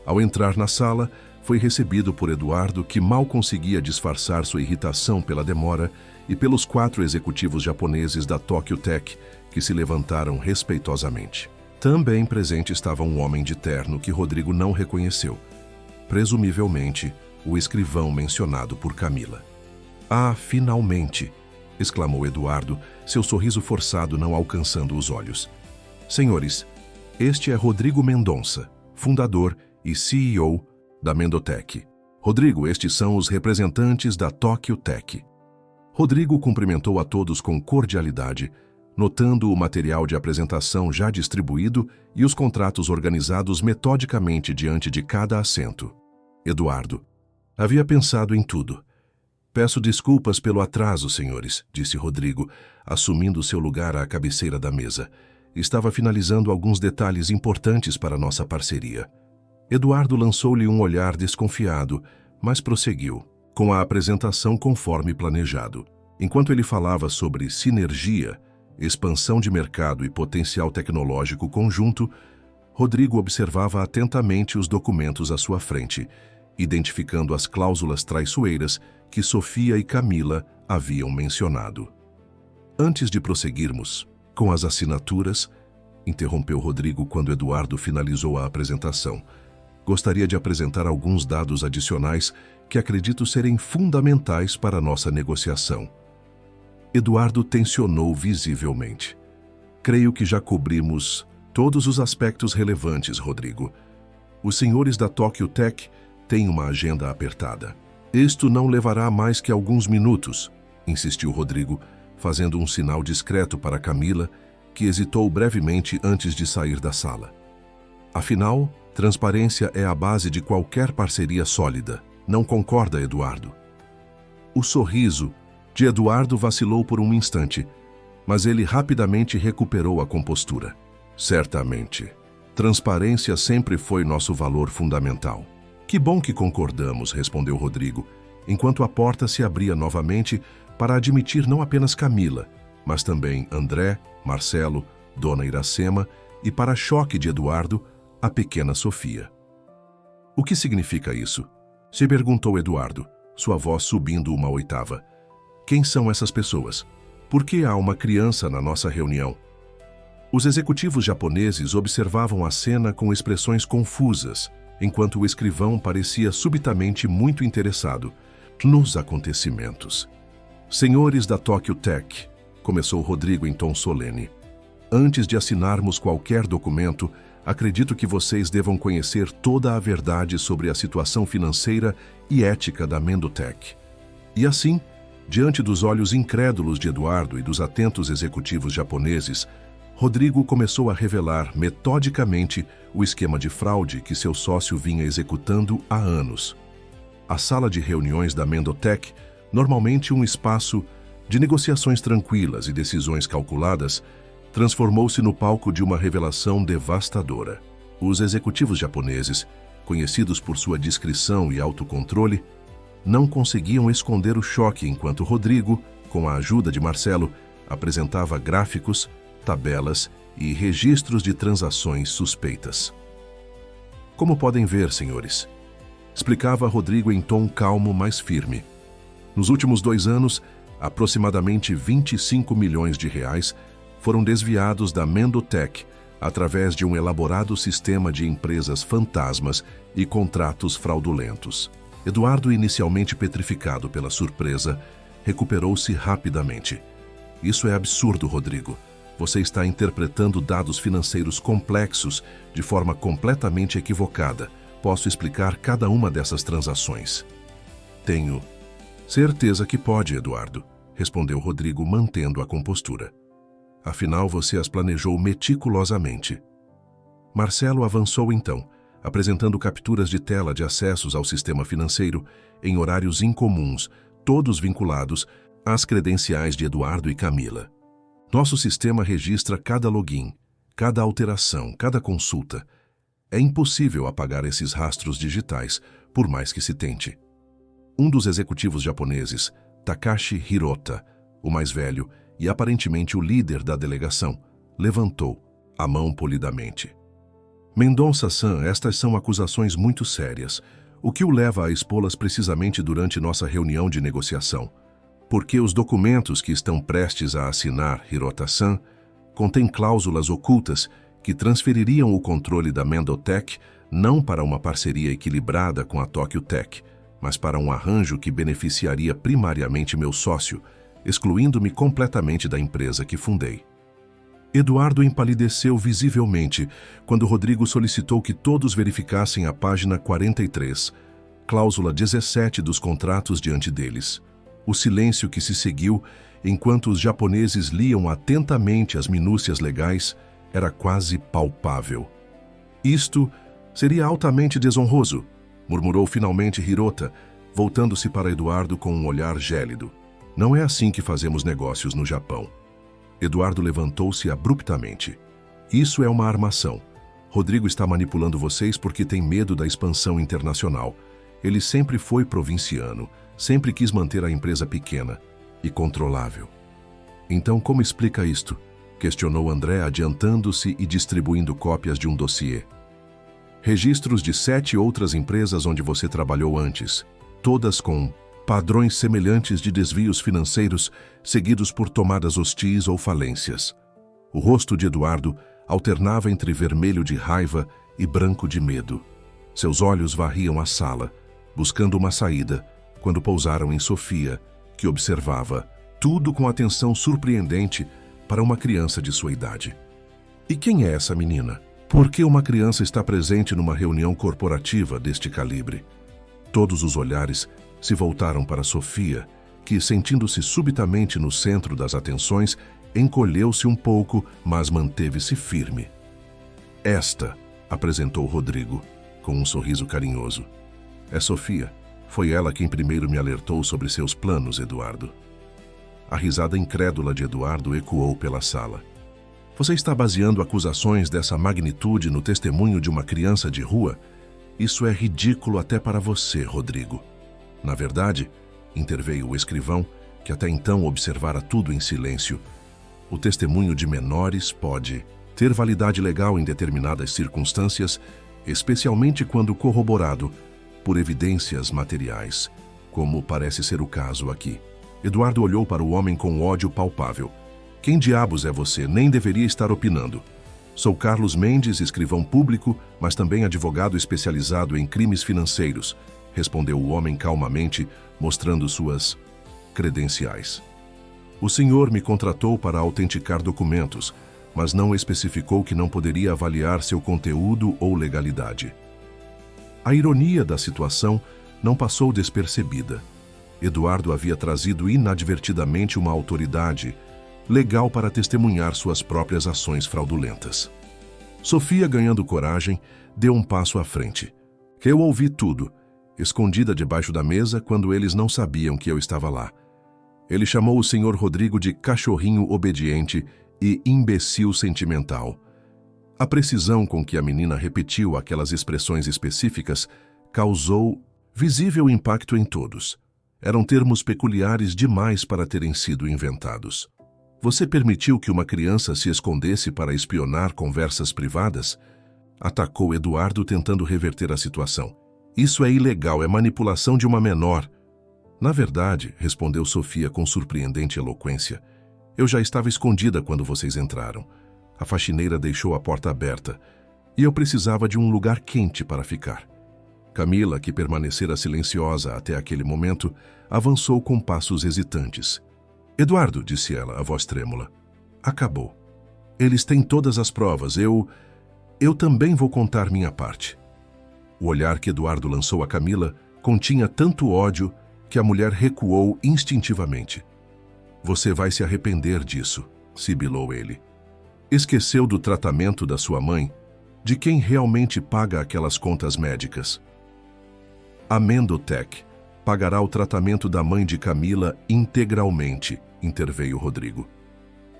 Ao entrar na sala, foi recebido por Eduardo, que mal conseguia disfarçar sua irritação pela demora, e pelos 4 executivos japoneses da Tokyo Tech, que se levantaram respeitosamente. Também presente estava um homem de terno que Rodrigo não reconheceu. Presumivelmente, o escrivão mencionado por Camila. Ah, finalmente! Exclamou Eduardo, seu sorriso forçado não alcançando os olhos. Senhores, este é Rodrigo Mendonça, fundador e CEO da Mendotech. Rodrigo, estes são os representantes da Tóquio Tech. Rodrigo cumprimentou a todos com cordialidade, notando o material de apresentação já distribuído e os contratos organizados metodicamente diante de cada assento. Eduardo havia pensado em tudo. Peço desculpas pelo atraso, senhores, disse Rodrigo, assumindo seu lugar à cabeceira da mesa. Estava finalizando alguns detalhes importantes para nossa parceria. Eduardo lançou-lhe um olhar desconfiado, mas prosseguiu, com a apresentação conforme planejado. Enquanto ele falava sobre sinergia, expansão de mercado e potencial tecnológico conjunto, Rodrigo observava atentamente os documentos à sua frente, identificando as cláusulas traiçoeiras que Sofia e Camila haviam mencionado. Antes de prosseguirmos com as assinaturas, interrompeu Rodrigo quando Eduardo finalizou a apresentação. Gostaria de apresentar alguns dados adicionais que acredito serem fundamentais para a nossa negociação. Eduardo tensionou visivelmente. Creio que já cobrimos todos os aspectos relevantes, Rodrigo. Os senhores da Tóquio Tech têm uma agenda apertada. Isto não levará mais que alguns minutos, insistiu Rodrigo, fazendo um sinal discreto para Camila, que hesitou brevemente antes de sair da sala. Afinal, transparência é a base de qualquer parceria sólida. Não concorda, Eduardo? O sorriso de Eduardo vacilou por um instante, mas ele rapidamente recuperou a compostura. Certamente. Transparência sempre foi nosso valor fundamental. Que bom que concordamos, respondeu Rodrigo, enquanto a porta se abria novamente para admitir não apenas Camila, mas também André, Marcelo, Dona Iracema e, para choque de Eduardo, a pequena Sofia. O que significa isso? Se perguntou Eduardo, sua voz subindo uma oitava. Quem são essas pessoas? Por que há uma criança na nossa reunião? Os executivos japoneses observavam a cena com expressões confusas, enquanto o escrivão parecia subitamente muito interessado nos acontecimentos. Senhores da Tóquio Tech, começou Rodrigo em tom solene. Antes de assinarmos qualquer documento, acredito que vocês devam conhecer toda a verdade sobre a situação financeira e ética da Mendotech. E assim, diante dos olhos incrédulos de Eduardo e dos atentos executivos japoneses, Rodrigo começou a revelar metodicamente o esquema de fraude que seu sócio vinha executando há anos. A sala de reuniões da Mendotech, normalmente um espaço de negociações tranquilas e decisões calculadas, transformou-se no palco de uma revelação devastadora. Os executivos japoneses, conhecidos por sua discrição e autocontrole, não conseguiam esconder o choque enquanto Rodrigo, com a ajuda de Marcelo, apresentava gráficos, tabelas e registros de transações suspeitas. Como podem ver, senhores, explicava Rodrigo em tom calmo, mas firme. Nos últimos 2 anos, aproximadamente 25 milhões de reais foram desviados da Mendotech através de um elaborado sistema de empresas fantasmas e contratos fraudulentos. Eduardo, inicialmente petrificado pela surpresa, recuperou-se rapidamente. Isso é absurdo, Rodrigo. Você está interpretando dados financeiros complexos de forma completamente equivocada. Posso explicar cada uma dessas transações. Tenho certeza que pode, Eduardo, respondeu Rodrigo, mantendo a compostura. Afinal, você as planejou meticulosamente. Marcelo avançou então, apresentando capturas de tela de acessos ao sistema financeiro em horários incomuns, todos vinculados às credenciais de Eduardo e Camila. Nosso sistema registra cada login, cada alteração, cada consulta. É impossível apagar esses rastros digitais, por mais que se tente. Um dos executivos japoneses, Takashi Hirota, o mais velho e aparentemente o líder da delegação, levantou a mão polidamente. Mendonça-san, estas são acusações muito sérias, o que o leva a expô-las precisamente durante nossa reunião de negociação. Porque os documentos que estão prestes a assinar, Hirota-san, contêm cláusulas ocultas que transfeririam o controle da Mendotech não para uma parceria equilibrada com a Tóquio Tech, mas para um arranjo que beneficiaria primariamente meu sócio, excluindo-me completamente da empresa que fundei. Eduardo empalideceu visivelmente quando Rodrigo solicitou que todos verificassem a página 43, cláusula 17 dos contratos diante deles. O silêncio que se seguiu enquanto os japoneses liam atentamente as minúcias legais era quase palpável. Isto seria altamente desonroso, murmurou finalmente Hirota, voltando-se para Eduardo com um olhar gélido. Não é assim que fazemos negócios no Japão. Eduardo levantou-se abruptamente. Isso é uma armação. Rodrigo está manipulando vocês porque tem medo da expansão internacional. Ele sempre foi provinciano, sempre quis manter a empresa pequena e controlável. Então, como explica isto? Questionou André, adiantando-se e distribuindo cópias de um dossiê. Registros de 7 outras empresas onde você trabalhou antes, todas com padrões semelhantes de desvios financeiros seguidos por tomadas hostis ou falências. O rosto de Eduardo alternava entre vermelho de raiva e branco de medo. Seus olhos varriam a sala, buscando uma saída, quando pousaram em Sofia, que observava tudo com atenção surpreendente para uma criança de sua idade. E quem é essa menina? Por que uma criança está presente numa reunião corporativa deste calibre? Todos os olhares se voltaram para Sofia, que, sentindo-se subitamente no centro das atenções, encolheu-se um pouco, mas manteve-se firme. Esta, apresentou Rodrigo, com um sorriso carinhoso. É Sofia. Foi ela quem primeiro me alertou sobre seus planos, Eduardo. A risada incrédula de Eduardo ecoou pela sala. Você está baseando acusações dessa magnitude no testemunho de uma criança de rua? Isso é ridículo até para você, Rodrigo. Na verdade, interveio o escrivão, que até então observara tudo em silêncio, o testemunho de menores pode ter validade legal em determinadas circunstâncias, especialmente quando corroborado por evidências materiais, como parece ser o caso aqui. Eduardo olhou para o homem com ódio palpável. Quem diabos é você? Nem deveria estar opinando. Sou Carlos Mendes, escrivão público, mas também advogado especializado em crimes financeiros, respondeu o homem calmamente, mostrando suas credenciais. O senhor me contratou para autenticar documentos, mas não especificou que não poderia avaliar seu conteúdo ou legalidade. A ironia da situação não passou despercebida. Eduardo havia trazido inadvertidamente uma autoridade legal para testemunhar suas próprias ações fraudulentas. Sofia, ganhando coragem, deu um passo à frente. Eu ouvi tudo, escondida debaixo da mesa quando eles não sabiam que eu estava lá. Ele chamou o senhor Rodrigo de cachorrinho obediente e imbecil sentimental. A precisão com que a menina repetiu aquelas expressões específicas causou visível impacto em todos. Eram termos peculiares demais para terem sido inventados. Você permitiu que uma criança se escondesse para espionar conversas privadas? Atacou Eduardo, tentando reverter a situação. Isso é ilegal, é manipulação de uma menor. Na verdade, respondeu Sofia com surpreendente eloquência, eu já estava escondida quando vocês entraram. A faxineira deixou a porta aberta e eu precisava de um lugar quente para ficar. Camila, que permanecera silenciosa até aquele momento, avançou com passos hesitantes. Eduardo, disse ela, a voz trêmula, acabou. Eles têm todas as provas, eu também vou contar minha parte. O olhar que Eduardo lançou a Camila continha tanto ódio que a mulher recuou instintivamente. Você vai se arrepender disso, sibilou ele. Esqueceu do tratamento da sua mãe, de quem realmente paga aquelas contas médicas. A Mendotech pagará o tratamento da mãe de Camila integralmente, interveio Rodrigo.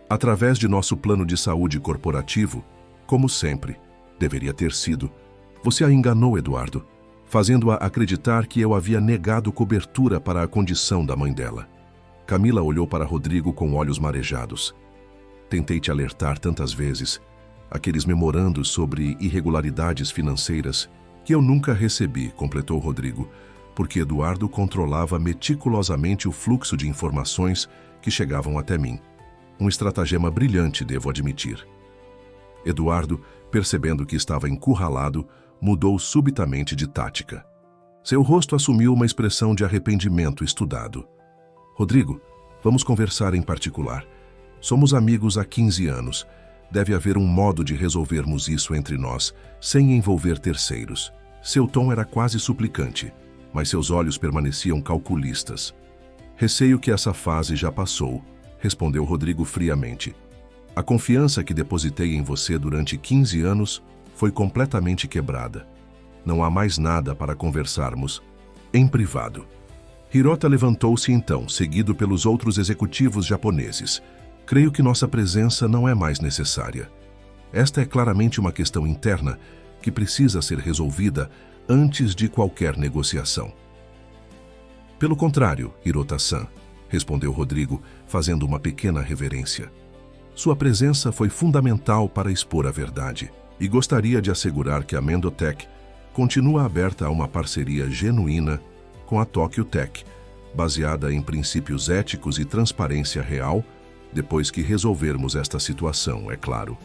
Através de nosso plano de saúde corporativo, como sempre, deveria ter sido. Você a enganou, Eduardo, fazendo-a acreditar que eu havia negado cobertura para a condição da mãe dela. Camila olhou para Rodrigo com olhos marejados. Tentei te alertar tantas vezes, aqueles memorandos sobre irregularidades financeiras que eu nunca recebi, completou Rodrigo, porque Eduardo controlava meticulosamente o fluxo de informações que chegavam até mim. Um estratagema brilhante, devo admitir. Eduardo, percebendo que estava encurralado, mudou subitamente de tática. Seu rosto assumiu uma expressão de arrependimento estudado. Rodrigo, vamos conversar em particular. Somos amigos há 15 anos. Deve haver um modo de resolvermos isso entre nós, sem envolver terceiros. Seu tom era quase suplicante, mas seus olhos permaneciam calculistas. Receio que essa fase já passou, respondeu Rodrigo friamente. A confiança que depositei em você durante 15 anos foi completamente quebrada. Não há mais nada para conversarmos em privado. Hirota levantou-se então, seguido pelos outros executivos japoneses. Creio que nossa presença não é mais necessária. Esta é claramente uma questão interna que precisa ser resolvida antes de qualquer negociação. Pelo contrário, Hirota-san, respondeu Rodrigo, fazendo uma pequena reverência. Sua presença foi fundamental para expor a verdade, e gostaria de assegurar que a Mendotech continua aberta a uma parceria genuína com a Tokyo Tech, baseada em princípios éticos e transparência real, depois que resolvermos esta situação, é claro.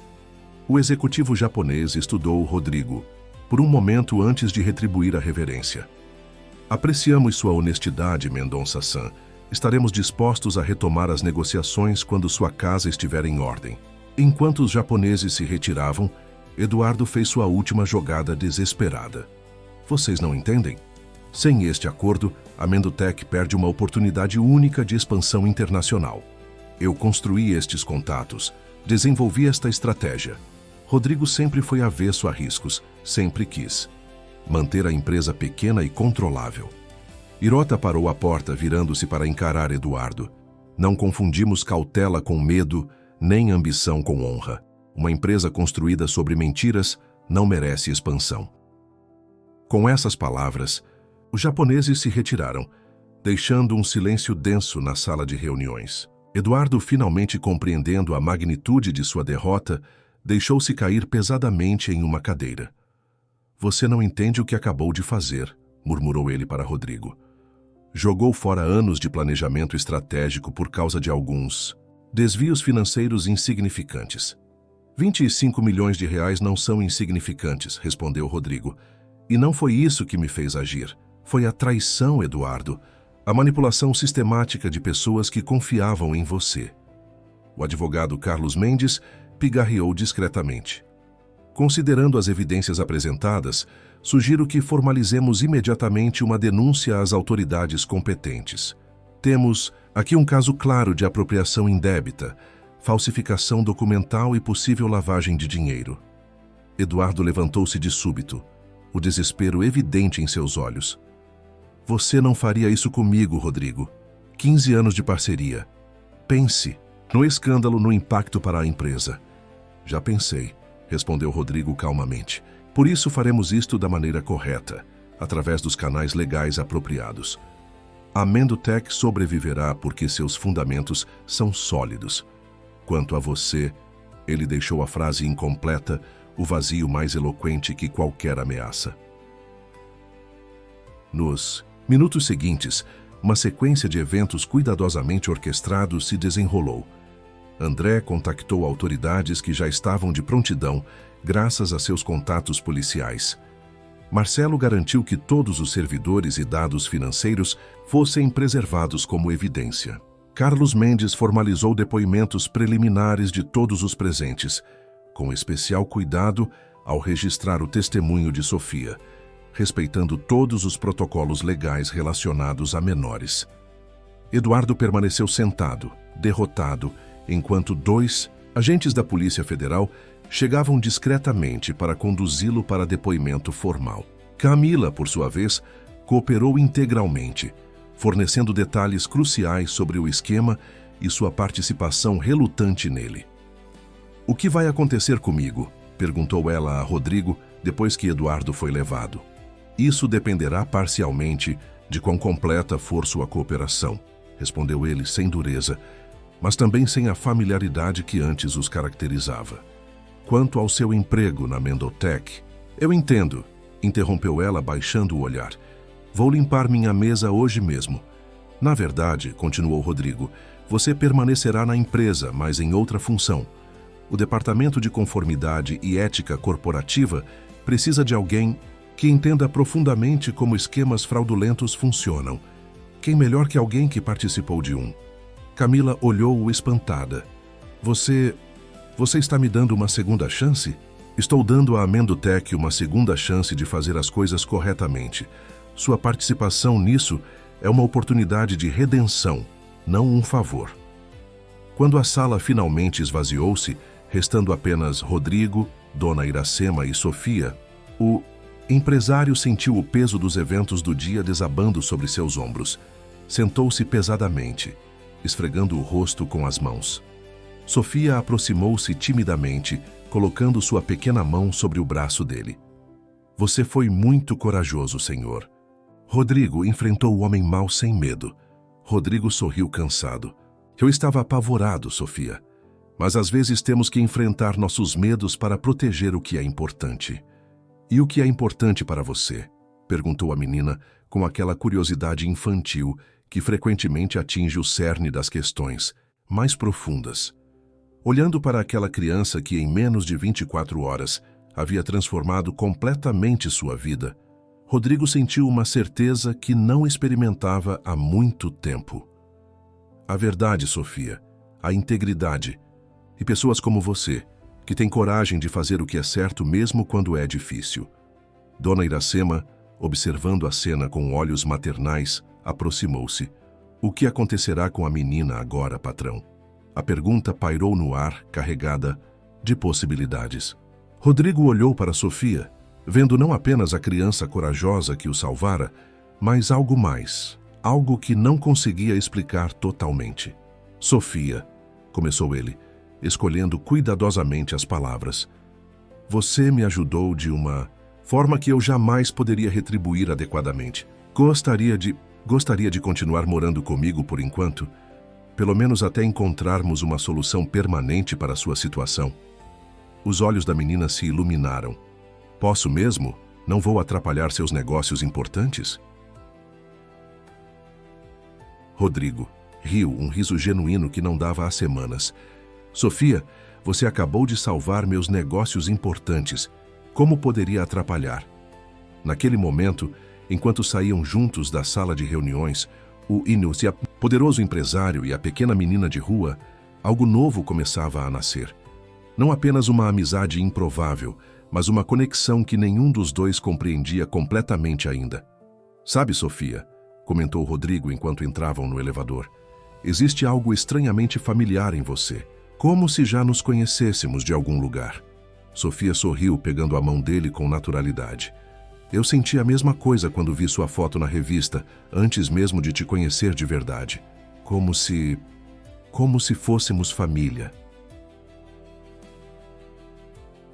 O executivo japonês estudou Rodrigo por um momento antes de retribuir a reverência. Apreciamos sua honestidade, Mendonça-san. Estaremos dispostos a retomar as negociações quando sua casa estiver em ordem. Enquanto os japoneses se retiravam, Eduardo fez sua última jogada desesperada. Vocês não entendem? Sem este acordo, a Mendotech perde uma oportunidade única de expansão internacional. Eu construí estes contatos, desenvolvi esta estratégia. Rodrigo sempre foi avesso a riscos, sempre quis manter a empresa pequena e controlável. Hirota parou à porta, virando-se para encarar Eduardo. Não confundimos cautela com medo, nem ambição com honra. Uma empresa construída sobre mentiras não merece expansão. Com essas palavras, os japoneses se retiraram, deixando um silêncio denso na sala de reuniões. Eduardo, finalmente compreendendo a magnitude de sua derrota, deixou-se cair pesadamente em uma cadeira. Você não entende o que acabou de fazer, murmurou ele para Rodrigo. Jogou fora anos de planejamento estratégico por causa de alguns desvios financeiros insignificantes. 25 milhões de reais não são insignificantes, respondeu Rodrigo. E não foi isso que me fez agir. Foi a traição, Eduardo. A manipulação sistemática de pessoas que confiavam em você. O advogado Carlos Mendes pigarreou discretamente. Considerando as evidências apresentadas, sugiro que formalizemos imediatamente uma denúncia às autoridades competentes. Temos aqui um caso claro de apropriação indébita, falsificação documental e possível lavagem de dinheiro. Eduardo levantou-se de súbito, o desespero evidente em seus olhos. Você não faria isso comigo, Rodrigo. 15 anos de parceria. Pense no escândalo, no impacto para a empresa. Já pensei, respondeu Rodrigo calmamente. Por isso faremos isto da maneira correta, através dos canais legais apropriados. A Mendotech sobreviverá porque seus fundamentos são sólidos. Quanto a você, ele deixou a frase incompleta, o vazio mais eloquente que qualquer ameaça. Nos minutos seguintes, uma sequência de eventos cuidadosamente orquestrados se desenrolou. André contactou autoridades que já estavam de prontidão, graças a seus contatos policiais. Marcelo garantiu que todos os servidores e dados financeiros fossem preservados como evidência. Carlos Mendes formalizou depoimentos preliminares de todos os presentes, com especial cuidado ao registrar o testemunho de Sofia, respeitando todos os protocolos legais relacionados a menores. Eduardo permaneceu sentado, derrotado, enquanto 2 agentes da Polícia Federal chegavam discretamente para conduzi-lo para depoimento formal. Camila, por sua vez, cooperou integralmente, fornecendo detalhes cruciais sobre o esquema e sua participação relutante nele. O que vai acontecer comigo? Perguntou ela a Rodrigo depois que Eduardo foi levado. Isso dependerá parcialmente de quão completa for sua cooperação, respondeu ele sem dureza, mas também sem a familiaridade que antes os caracterizava. Quanto ao seu emprego na Mendotech, eu entendo, interrompeu ela baixando o olhar. Vou limpar minha mesa hoje mesmo. Na verdade, continuou Rodrigo, você permanecerá na empresa, mas em outra função. O Departamento de Conformidade e Ética Corporativa precisa de alguém que entenda profundamente como esquemas fraudulentos funcionam. Quem melhor que alguém que participou de um? Camila olhou-o espantada. Você Você está me dando uma segunda chance? Estou dando à Amendotech uma segunda chance de fazer as coisas corretamente. Sua participação nisso é uma oportunidade de redenção, não um favor. Quando a sala finalmente esvaziou-se, restando apenas Rodrigo, Dona Iracema e Sofia, o empresário sentiu o peso dos eventos do dia desabando sobre seus ombros. Sentou-se pesadamente, esfregando o rosto com as mãos. Sofia aproximou-se timidamente, colocando sua pequena mão sobre o braço dele. Você foi muito corajoso, senhor. Rodrigo enfrentou o homem mau sem medo. Rodrigo sorriu cansado. Eu estava apavorado, Sofia. Mas às vezes temos que enfrentar nossos medos para proteger o que é importante. E o que é importante para você? Perguntou a menina com aquela curiosidade infantil que frequentemente atinge o cerne das questões mais profundas. Olhando para aquela criança que em menos de 24 horas havia transformado completamente sua vida, Rodrigo sentiu uma certeza que não experimentava há muito tempo. A verdade, Sofia, a integridade, e pessoas como você, que têm coragem de fazer o que é certo mesmo quando é difícil. Dona Iracema, observando a cena com olhos maternais, aproximou-se. O que acontecerá com a menina agora, patrão? A pergunta pairou no ar, carregada de possibilidades. Rodrigo olhou para Sofia, vendo não apenas a criança corajosa que o salvara, mas algo mais, algo que não conseguia explicar totalmente. Sofia, começou ele, escolhendo cuidadosamente as palavras. Você me ajudou de uma forma que eu jamais poderia retribuir adequadamente. Gostaria de continuar morando comigo por enquanto, pelo menos até encontrarmos uma solução permanente para a sua situação. Os olhos da menina se iluminaram. Posso mesmo? Não vou atrapalhar seus negócios importantes? Rodrigo riu, um riso genuíno que não dava há semanas. Sofia, você acabou de salvar meus negócios importantes. Como poderia atrapalhar? Naquele momento, enquanto saíam juntos da sala de reuniões, o poderoso empresário e a pequena menina de rua, algo novo começava a nascer. Não apenas uma amizade improvável, mas uma conexão que nenhum dos dois compreendia completamente ainda. Sabe, Sofia, comentou Rodrigo enquanto entravam no elevador, existe algo estranhamente familiar em você, como se já nos conhecêssemos de algum lugar. Sofia sorriu, pegando a mão dele com naturalidade. Eu senti a mesma coisa quando vi sua foto na revista, antes mesmo de te conhecer de verdade. Como se fôssemos família.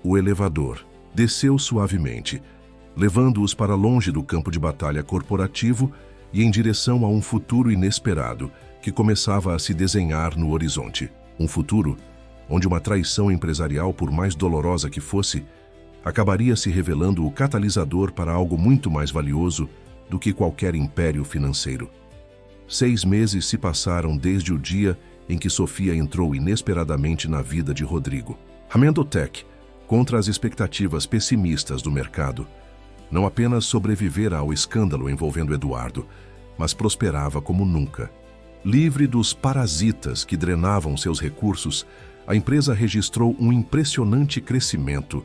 O elevador desceu suavemente, levando-os para longe do campo de batalha corporativo e em direção a um futuro inesperado que começava a se desenhar no horizonte. Um futuro onde uma traição empresarial, por mais dolorosa que fosse, acabaria se revelando o catalisador para algo muito mais valioso do que qualquer império financeiro. 6 meses se passaram desde o dia em que Sofia entrou inesperadamente na vida de Rodrigo. A Amendotech, contra as expectativas pessimistas do mercado, não apenas sobrevivera ao escândalo envolvendo Eduardo, mas prosperava como nunca. Livre dos parasitas que drenavam seus recursos, a empresa registrou um impressionante crescimento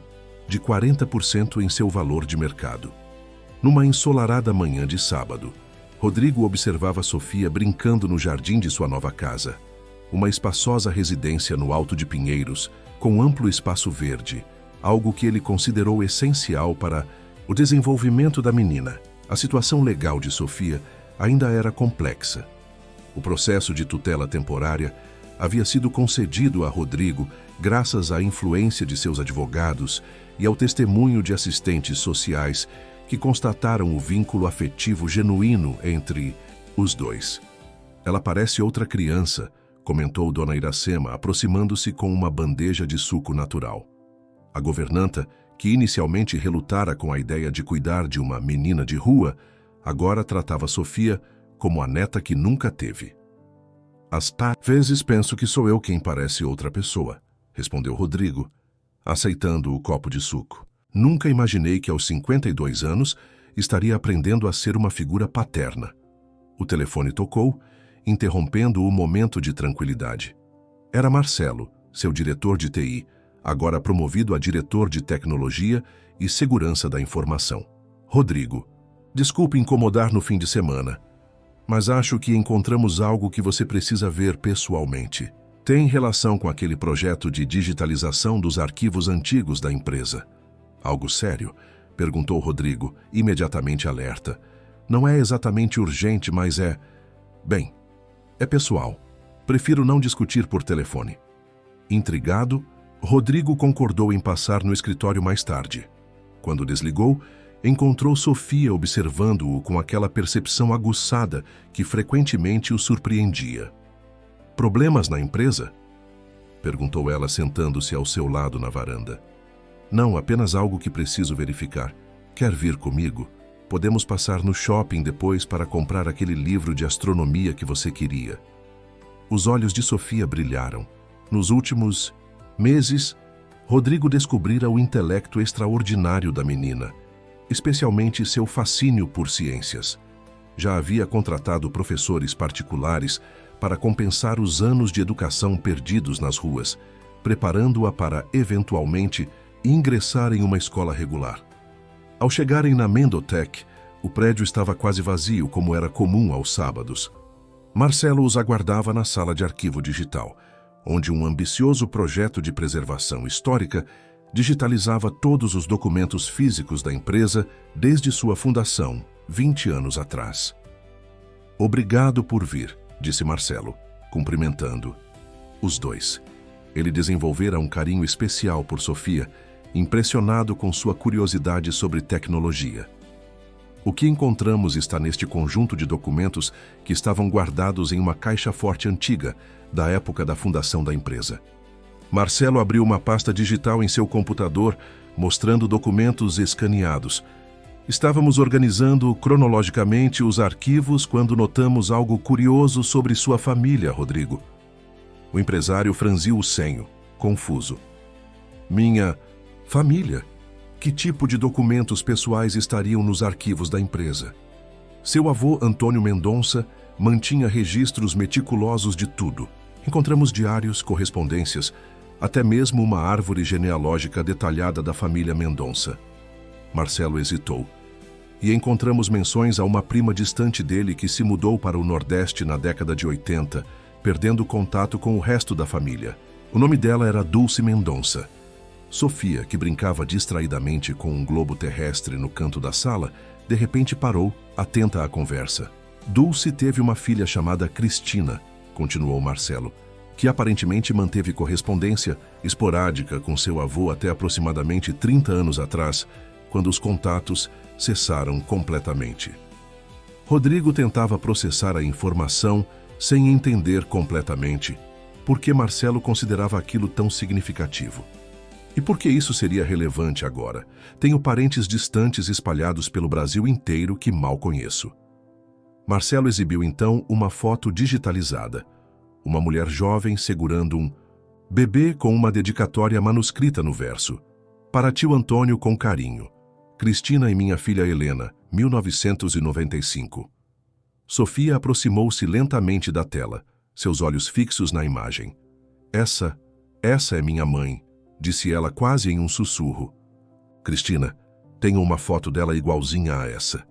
de 40% em seu valor de mercado. Numa ensolarada manhã de sábado, Rodrigo observava Sofia brincando no jardim de sua nova casa, uma espaçosa residência no Alto de Pinheiros, com amplo espaço verde, algo que ele considerou essencial para o desenvolvimento da menina. A situação legal de Sofia ainda era complexa. O processo de tutela temporária havia sido concedido a Rodrigo graças à influência de seus advogados e ao testemunho de assistentes sociais que constataram o vínculo afetivo genuíno entre os dois. Ela parece outra criança, comentou Dona Iracema, aproximando-se com uma bandeja de suco natural. A governanta, que inicialmente relutara com a ideia de cuidar de uma menina de rua, agora tratava Sofia como a neta que nunca teve. Às vezes penso que sou eu quem parece outra pessoa, respondeu Rodrigo, aceitando o copo de suco. Nunca imaginei que aos 52 anos estaria aprendendo a ser uma figura paterna. O telefone tocou, interrompendo o momento de tranquilidade. Era Marcelo, seu diretor de TI, agora promovido a diretor de tecnologia e segurança da informação. Rodrigo, desculpe incomodar no fim de semana, mas acho que encontramos algo que você precisa ver pessoalmente. Tem relação com aquele projeto de digitalização dos arquivos antigos da empresa. Algo sério? Perguntou Rodrigo, imediatamente alerta. Não é exatamente urgente, mas é... Bem, é pessoal. Prefiro não discutir por telefone. Intrigado, Rodrigo concordou em passar no escritório mais tarde. Quando desligou, encontrou Sofia observando-o com aquela percepção aguçada que frequentemente o surpreendia. Problemas na empresa? Perguntou ela sentando-se ao seu lado na varanda. Não, apenas algo que preciso verificar. Quer vir comigo? Podemos passar no shopping depois para comprar aquele livro de astronomia que você queria. Os olhos de Sofia brilharam. Nos últimos meses, Rodrigo descobrira o intelecto extraordinário da menina, especialmente seu fascínio por ciências. Já havia contratado professores particulares para compensar os anos de educação perdidos nas ruas, preparando-a para, eventualmente, ingressar em uma escola regular. Ao chegarem na Mendotech, o prédio estava quase vazio, como era comum aos sábados. Marcelo os aguardava na sala de arquivo digital, onde um ambicioso projeto de preservação histórica digitalizava todos os documentos físicos da empresa desde sua fundação, 20 anos atrás. Obrigado por vir, disse Marcelo, cumprimentando os dois. Ele desenvolvera um carinho especial por Sofia, impressionado com sua curiosidade sobre tecnologia. O que encontramos está neste conjunto de documentos que estavam guardados em uma caixa forte antiga, da época da fundação da empresa. Marcelo abriu uma pasta digital em seu computador, mostrando documentos escaneados. Estávamos organizando cronologicamente os arquivos quando notamos algo curioso sobre sua família, Rodrigo. O empresário franziu o senho, confuso. Minha família? Que tipo de documentos pessoais estariam nos arquivos da empresa? Seu avô, Antônio Mendonça, mantinha registros meticulosos de tudo. Encontramos diários, correspondências, até mesmo uma árvore genealógica detalhada da família Mendonça. Marcelo hesitou. E encontramos menções a uma prima distante dele que se mudou para o Nordeste na década de 80, perdendo contato com o resto da família. O nome dela era Dulce Mendonça. Sofia, que brincava distraidamente com um globo terrestre no canto da sala, de repente parou, atenta à conversa. Dulce teve uma filha chamada Cristina, continuou Marcelo, que aparentemente manteve correspondência esporádica com seu avô até aproximadamente 30 anos atrás, quando os contatos cessaram completamente. Rodrigo tentava processar a informação sem entender completamente por que Marcelo considerava aquilo tão significativo. E por que isso seria relevante agora? Tenho parentes distantes espalhados pelo Brasil inteiro que mal conheço. Marcelo exibiu então uma foto digitalizada. Uma mulher jovem segurando um bebê com uma dedicatória manuscrita no verso. Para tio Antônio com carinho. Cristina e minha filha Helena, 1995. Sofia aproximou-se lentamente da tela, seus olhos fixos na imagem. Essa é minha mãe, disse ela quase em um sussurro. Cristina, tenho uma foto dela igualzinha a essa.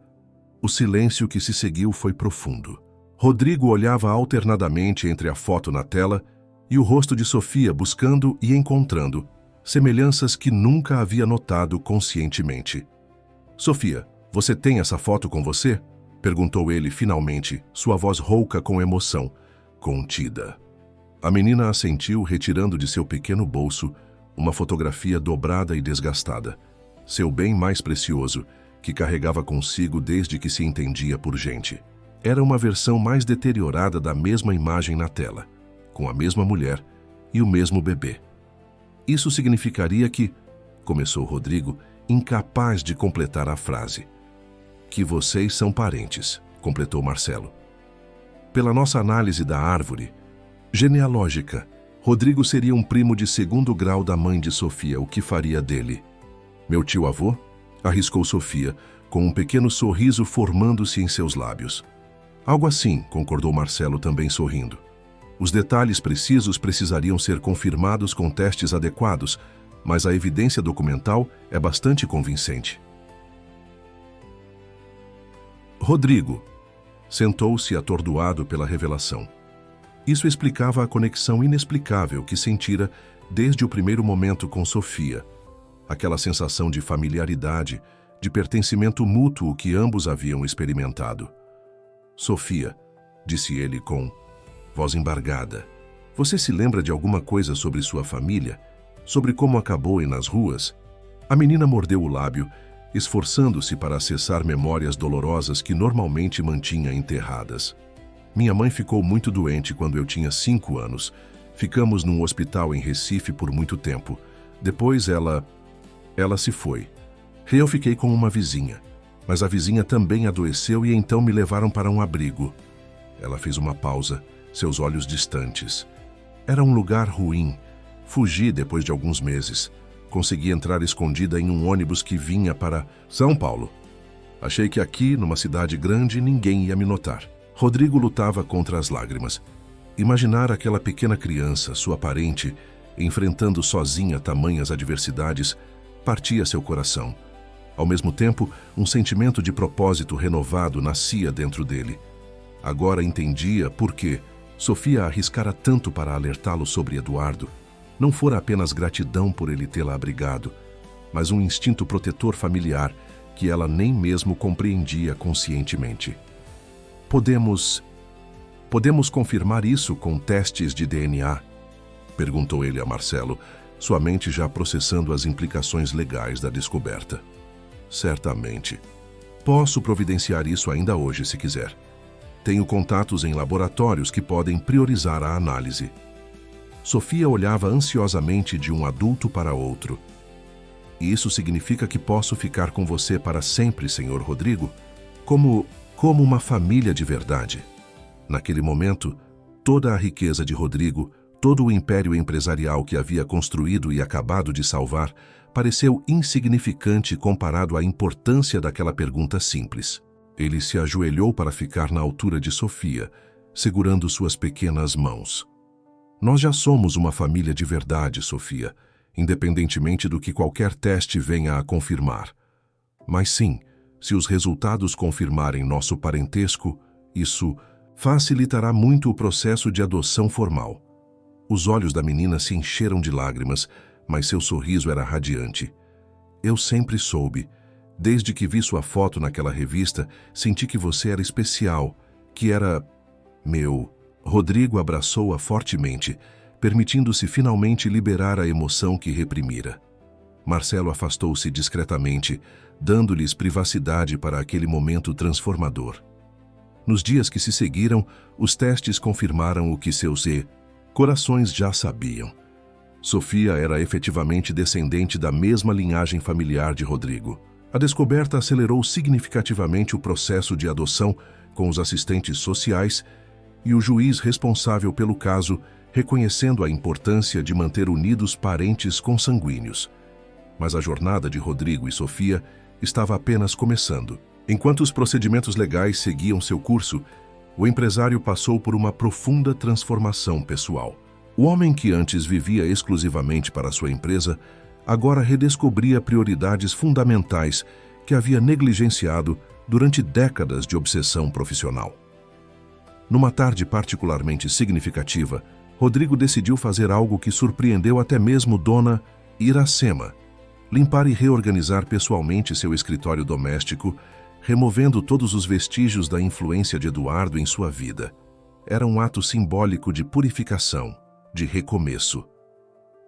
O silêncio que se seguiu foi profundo. Rodrigo olhava alternadamente entre a foto na tela e o rosto de Sofia, buscando e encontrando semelhanças que nunca havia notado conscientemente. Sofia, você tem essa foto com você? Perguntou ele finalmente, sua voz rouca com emoção, contida. A menina assentiu, retirando de seu pequeno bolso uma fotografia dobrada e desgastada, seu bem mais precioso, que carregava consigo desde que se entendia por gente. Era uma versão mais deteriorada da mesma imagem na tela, com a mesma mulher e o mesmo bebê. Isso significaria que, começou Rodrigo, incapaz de completar a frase. Que vocês são parentes, completou Marcelo. Pela nossa análise da árvore genealógica, Rodrigo seria um primo de segundo grau da mãe de Sofia. O que faria dele? Meu tio-avô? Arriscou Sofia, com um pequeno sorriso formando-se em seus lábios. Algo assim, concordou Marcelo também sorrindo. Os detalhes precisos precisariam ser confirmados com testes adequados, mas a evidência documental é bastante convincente. Rodrigo sentou-se atordoado pela revelação. Isso explicava a conexão inexplicável que sentira desde o primeiro momento com Sofia. Aquela sensação de familiaridade, de pertencimento mútuo que ambos haviam experimentado. Sofia, disse ele com voz embargada, você se lembra de alguma coisa sobre sua família? Sobre como acabou nas ruas? A menina mordeu o lábio, esforçando-se para acessar memórias dolorosas que normalmente mantinha enterradas. Minha mãe ficou muito doente quando eu tinha 5 anos. Ficamos num hospital em Recife por muito tempo. Depois ela se foi. Eu fiquei com uma vizinha, mas a vizinha também adoeceu e então me levaram para um abrigo. Ela fez uma pausa, seus olhos distantes. Era um lugar ruim. Fugi depois de alguns meses. Consegui entrar escondida em um ônibus que vinha para São Paulo. Achei que aqui, numa cidade grande, ninguém ia me notar. Rodrigo lutava contra as lágrimas. Imaginar aquela pequena criança, sua parente, enfrentando sozinha tamanhas adversidades, partia seu coração. Ao mesmo tempo, um sentimento de propósito renovado nascia dentro dele. Agora entendia por que Sofia arriscara tanto para alertá-lo sobre Eduardo. Não fora apenas gratidão por ele tê-la abrigado, mas um instinto protetor familiar que ela nem mesmo compreendia conscientemente. Podemos confirmar isso com testes de DNA? Perguntou ele a Marcelo, sua mente já processando as implicações legais da descoberta. Certamente. Posso providenciar isso ainda hoje, se quiser. Tenho contatos em laboratórios que podem priorizar a análise. Sofia olhava ansiosamente de um adulto para outro. E isso significa que posso ficar com você para sempre, Sr. Rodrigo? Como uma família de verdade. Naquele momento, toda a riqueza de Rodrigo, todo o império empresarial que havia construído e acabado de salvar, pareceu insignificante comparado à importância daquela pergunta simples. Ele se ajoelhou para ficar na altura de Sofia, segurando suas pequenas mãos. Nós já somos uma família de verdade, Sofia, independentemente do que qualquer teste venha a confirmar. Mas sim, se os resultados confirmarem nosso parentesco, isso facilitará muito o processo de adoção formal. Os olhos da menina se encheram de lágrimas, mas seu sorriso era radiante. Eu sempre soube. Desde que vi sua foto naquela revista, senti que você era especial, que era meu. Rodrigo abraçou-a fortemente, permitindo-se finalmente liberar a emoção que reprimira. Marcelo afastou-se discretamente, dando-lhes privacidade para aquele momento transformador. Nos dias que se seguiram, os testes confirmaram o que seus corações já sabiam. Sofia era efetivamente descendente da mesma linhagem familiar de Rodrigo. A descoberta acelerou significativamente o processo de adoção com os assistentes sociais e o juiz responsável pelo caso, reconhecendo a importância de manter unidos parentes consanguíneos. Mas a jornada de Rodrigo e Sofia estava apenas começando. Enquanto os procedimentos legais seguiam seu curso, o empresário passou por uma profunda transformação pessoal. O homem que antes vivia exclusivamente para sua empresa, agora redescobria prioridades fundamentais que havia negligenciado durante décadas de obsessão profissional. Numa tarde particularmente significativa, Rodrigo decidiu fazer algo que surpreendeu até mesmo Dona Iracema: limpar e reorganizar pessoalmente seu escritório doméstico, removendo todos os vestígios da influência de Eduardo em sua vida. Era um ato simbólico de purificação, de recomeço.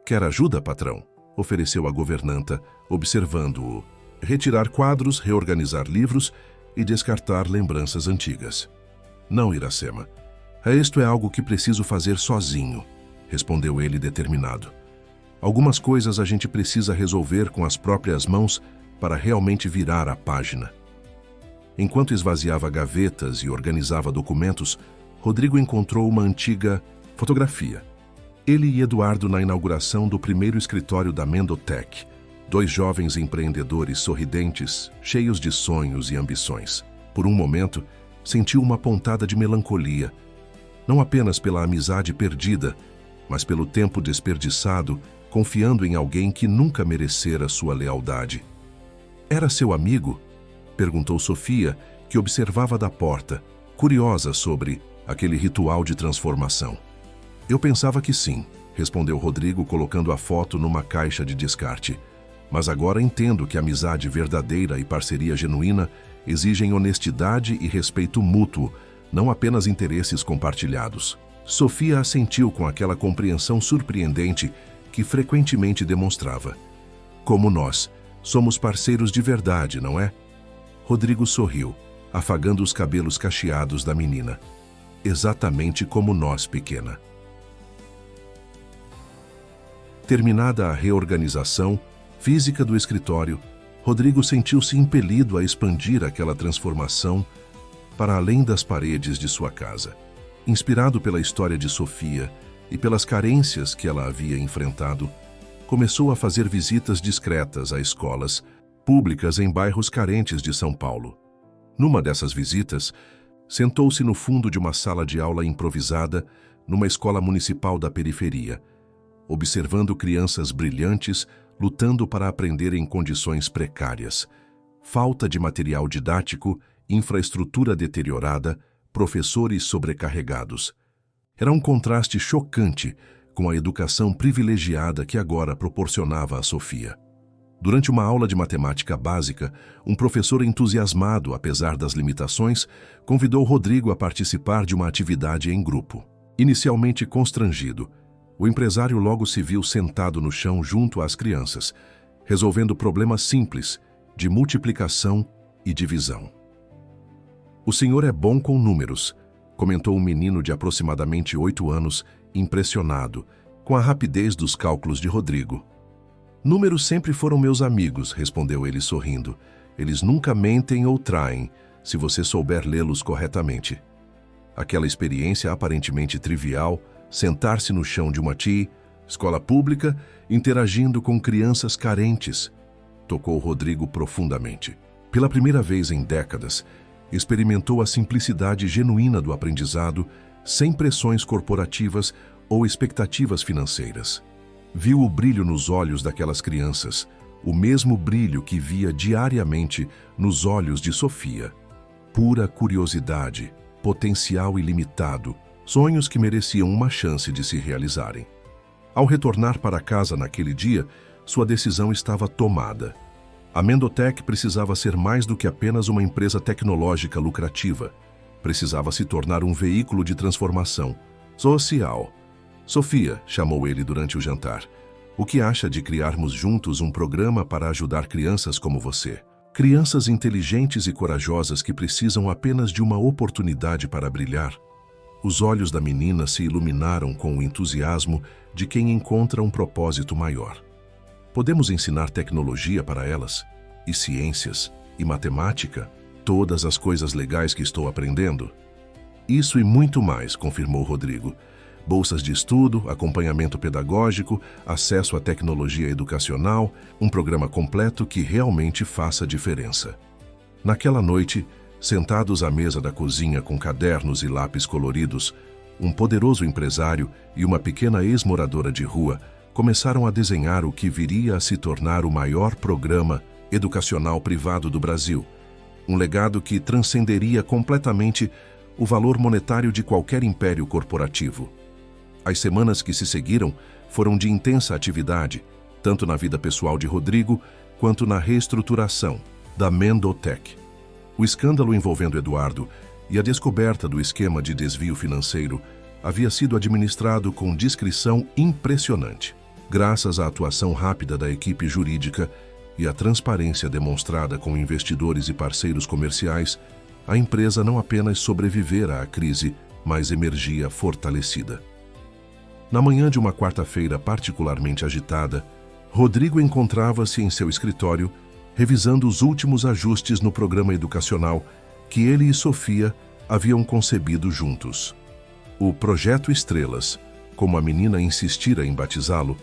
Quer ajuda, patrão? Ofereceu a governanta, observando-o. Retirar quadros, reorganizar livros e descartar lembranças antigas. Não, Iracema. Isto é algo que preciso fazer sozinho, respondeu ele determinado. Algumas coisas a gente precisa resolver com as próprias mãos para realmente virar a página. Enquanto esvaziava gavetas e organizava documentos, Rodrigo encontrou uma antiga fotografia. Ele e Eduardo na inauguração do primeiro escritório da Mendotech, 2 jovens empreendedores sorridentes, cheios de sonhos e ambições. Por um momento, sentiu uma pontada de melancolia. não apenas pela amizade perdida, mas pelo tempo desperdiçado, confiando em alguém que nunca merecera sua lealdade. Era seu amigo? Perguntou Sofia, que observava da porta, curiosa sobre aquele ritual de transformação. Eu pensava que sim, respondeu Rodrigo, colocando a foto numa caixa de descarte. Mas agora entendo que amizade verdadeira e parceria genuína exigem honestidade e respeito mútuo, não apenas interesses compartilhados. Sofia assentiu com aquela compreensão surpreendente que frequentemente demonstrava. Como nós, somos parceiros de verdade, não é? Rodrigo sorriu, afagando os cabelos cacheados da menina. Exatamente como nós, pequena. Terminada a reorganização física do escritório, Rodrigo sentiu-se impelido a expandir aquela transformação para além das paredes de sua casa. Inspirado pela história de Sofia e pelas carências que ela havia enfrentado, começou a fazer visitas discretas a escolas públicas em bairros carentes de São Paulo. Numa dessas visitas, sentou-se no fundo de uma sala de aula improvisada numa escola municipal da periferia, observando crianças brilhantes lutando para aprender em condições precárias. Falta de material didático, infraestrutura deteriorada, professores sobrecarregados. Era um contraste chocante com a educação privilegiada que agora proporcionava a Sofia. Durante uma aula de matemática básica, um professor entusiasmado, apesar das limitações, convidou Rodrigo a participar de uma atividade em grupo. Inicialmente constrangido, o empresário logo se viu sentado no chão junto às crianças, resolvendo problemas simples de multiplicação e divisão. "O senhor é bom com números", comentou um menino de aproximadamente 8 anos, impressionado com a rapidez dos cálculos de Rodrigo. "Números sempre foram meus amigos", respondeu ele sorrindo. "Eles nunca mentem ou traem, se você souber lê-los corretamente." Aquela experiência aparentemente trivial, sentar-se no chão de uma escola pública, interagindo com crianças carentes, tocou Rodrigo profundamente. Pela primeira vez em décadas, experimentou a simplicidade genuína do aprendizado, sem pressões corporativas ou expectativas financeiras. Viu o brilho nos olhos daquelas crianças, o mesmo brilho que via diariamente nos olhos de Sofia. Pura curiosidade, potencial ilimitado, sonhos que mereciam uma chance de se realizarem. Ao retornar para casa naquele dia, sua decisão estava tomada. A Mendotech precisava ser mais do que apenas uma empresa tecnológica lucrativa. Precisava se tornar um veículo de transformação social. "Sofia", chamou ele durante o jantar, "o que acha de criarmos juntos um programa para ajudar crianças como você? Crianças inteligentes e corajosas que precisam apenas de uma oportunidade para brilhar." Os olhos da menina se iluminaram com o entusiasmo de quem encontra um propósito maior. "Podemos ensinar tecnologia para elas, e ciências, e matemática, todas as coisas legais que estou aprendendo?" "Isso e muito mais", confirmou Rodrigo. "Bolsas de estudo, acompanhamento pedagógico, acesso à tecnologia educacional, um programa completo que realmente faça diferença." Naquela noite, sentados à mesa da cozinha com cadernos e lápis coloridos, um poderoso empresário e uma pequena ex-moradora de rua começaram a desenhar o que viria a se tornar o maior programa educacional privado do Brasil, um legado que transcenderia completamente o valor monetário de qualquer império corporativo. As semanas que se seguiram foram de intensa atividade, tanto na vida pessoal de Rodrigo quanto na reestruturação da Mendotech. O escândalo envolvendo Eduardo e a descoberta do esquema de desvio financeiro havia sido administrado com discrição impressionante. Graças à atuação rápida da equipe jurídica e à transparência demonstrada com investidores e parceiros comerciais, a empresa não apenas sobrevivera à crise, mas emergia fortalecida. Na manhã de uma quarta-feira particularmente agitada, Rodrigo encontrava-se em seu escritório, revisando os últimos ajustes no programa educacional que ele e Sofia haviam concebido juntos. O Projeto Estrelas, como a menina insistira em batizá-lo,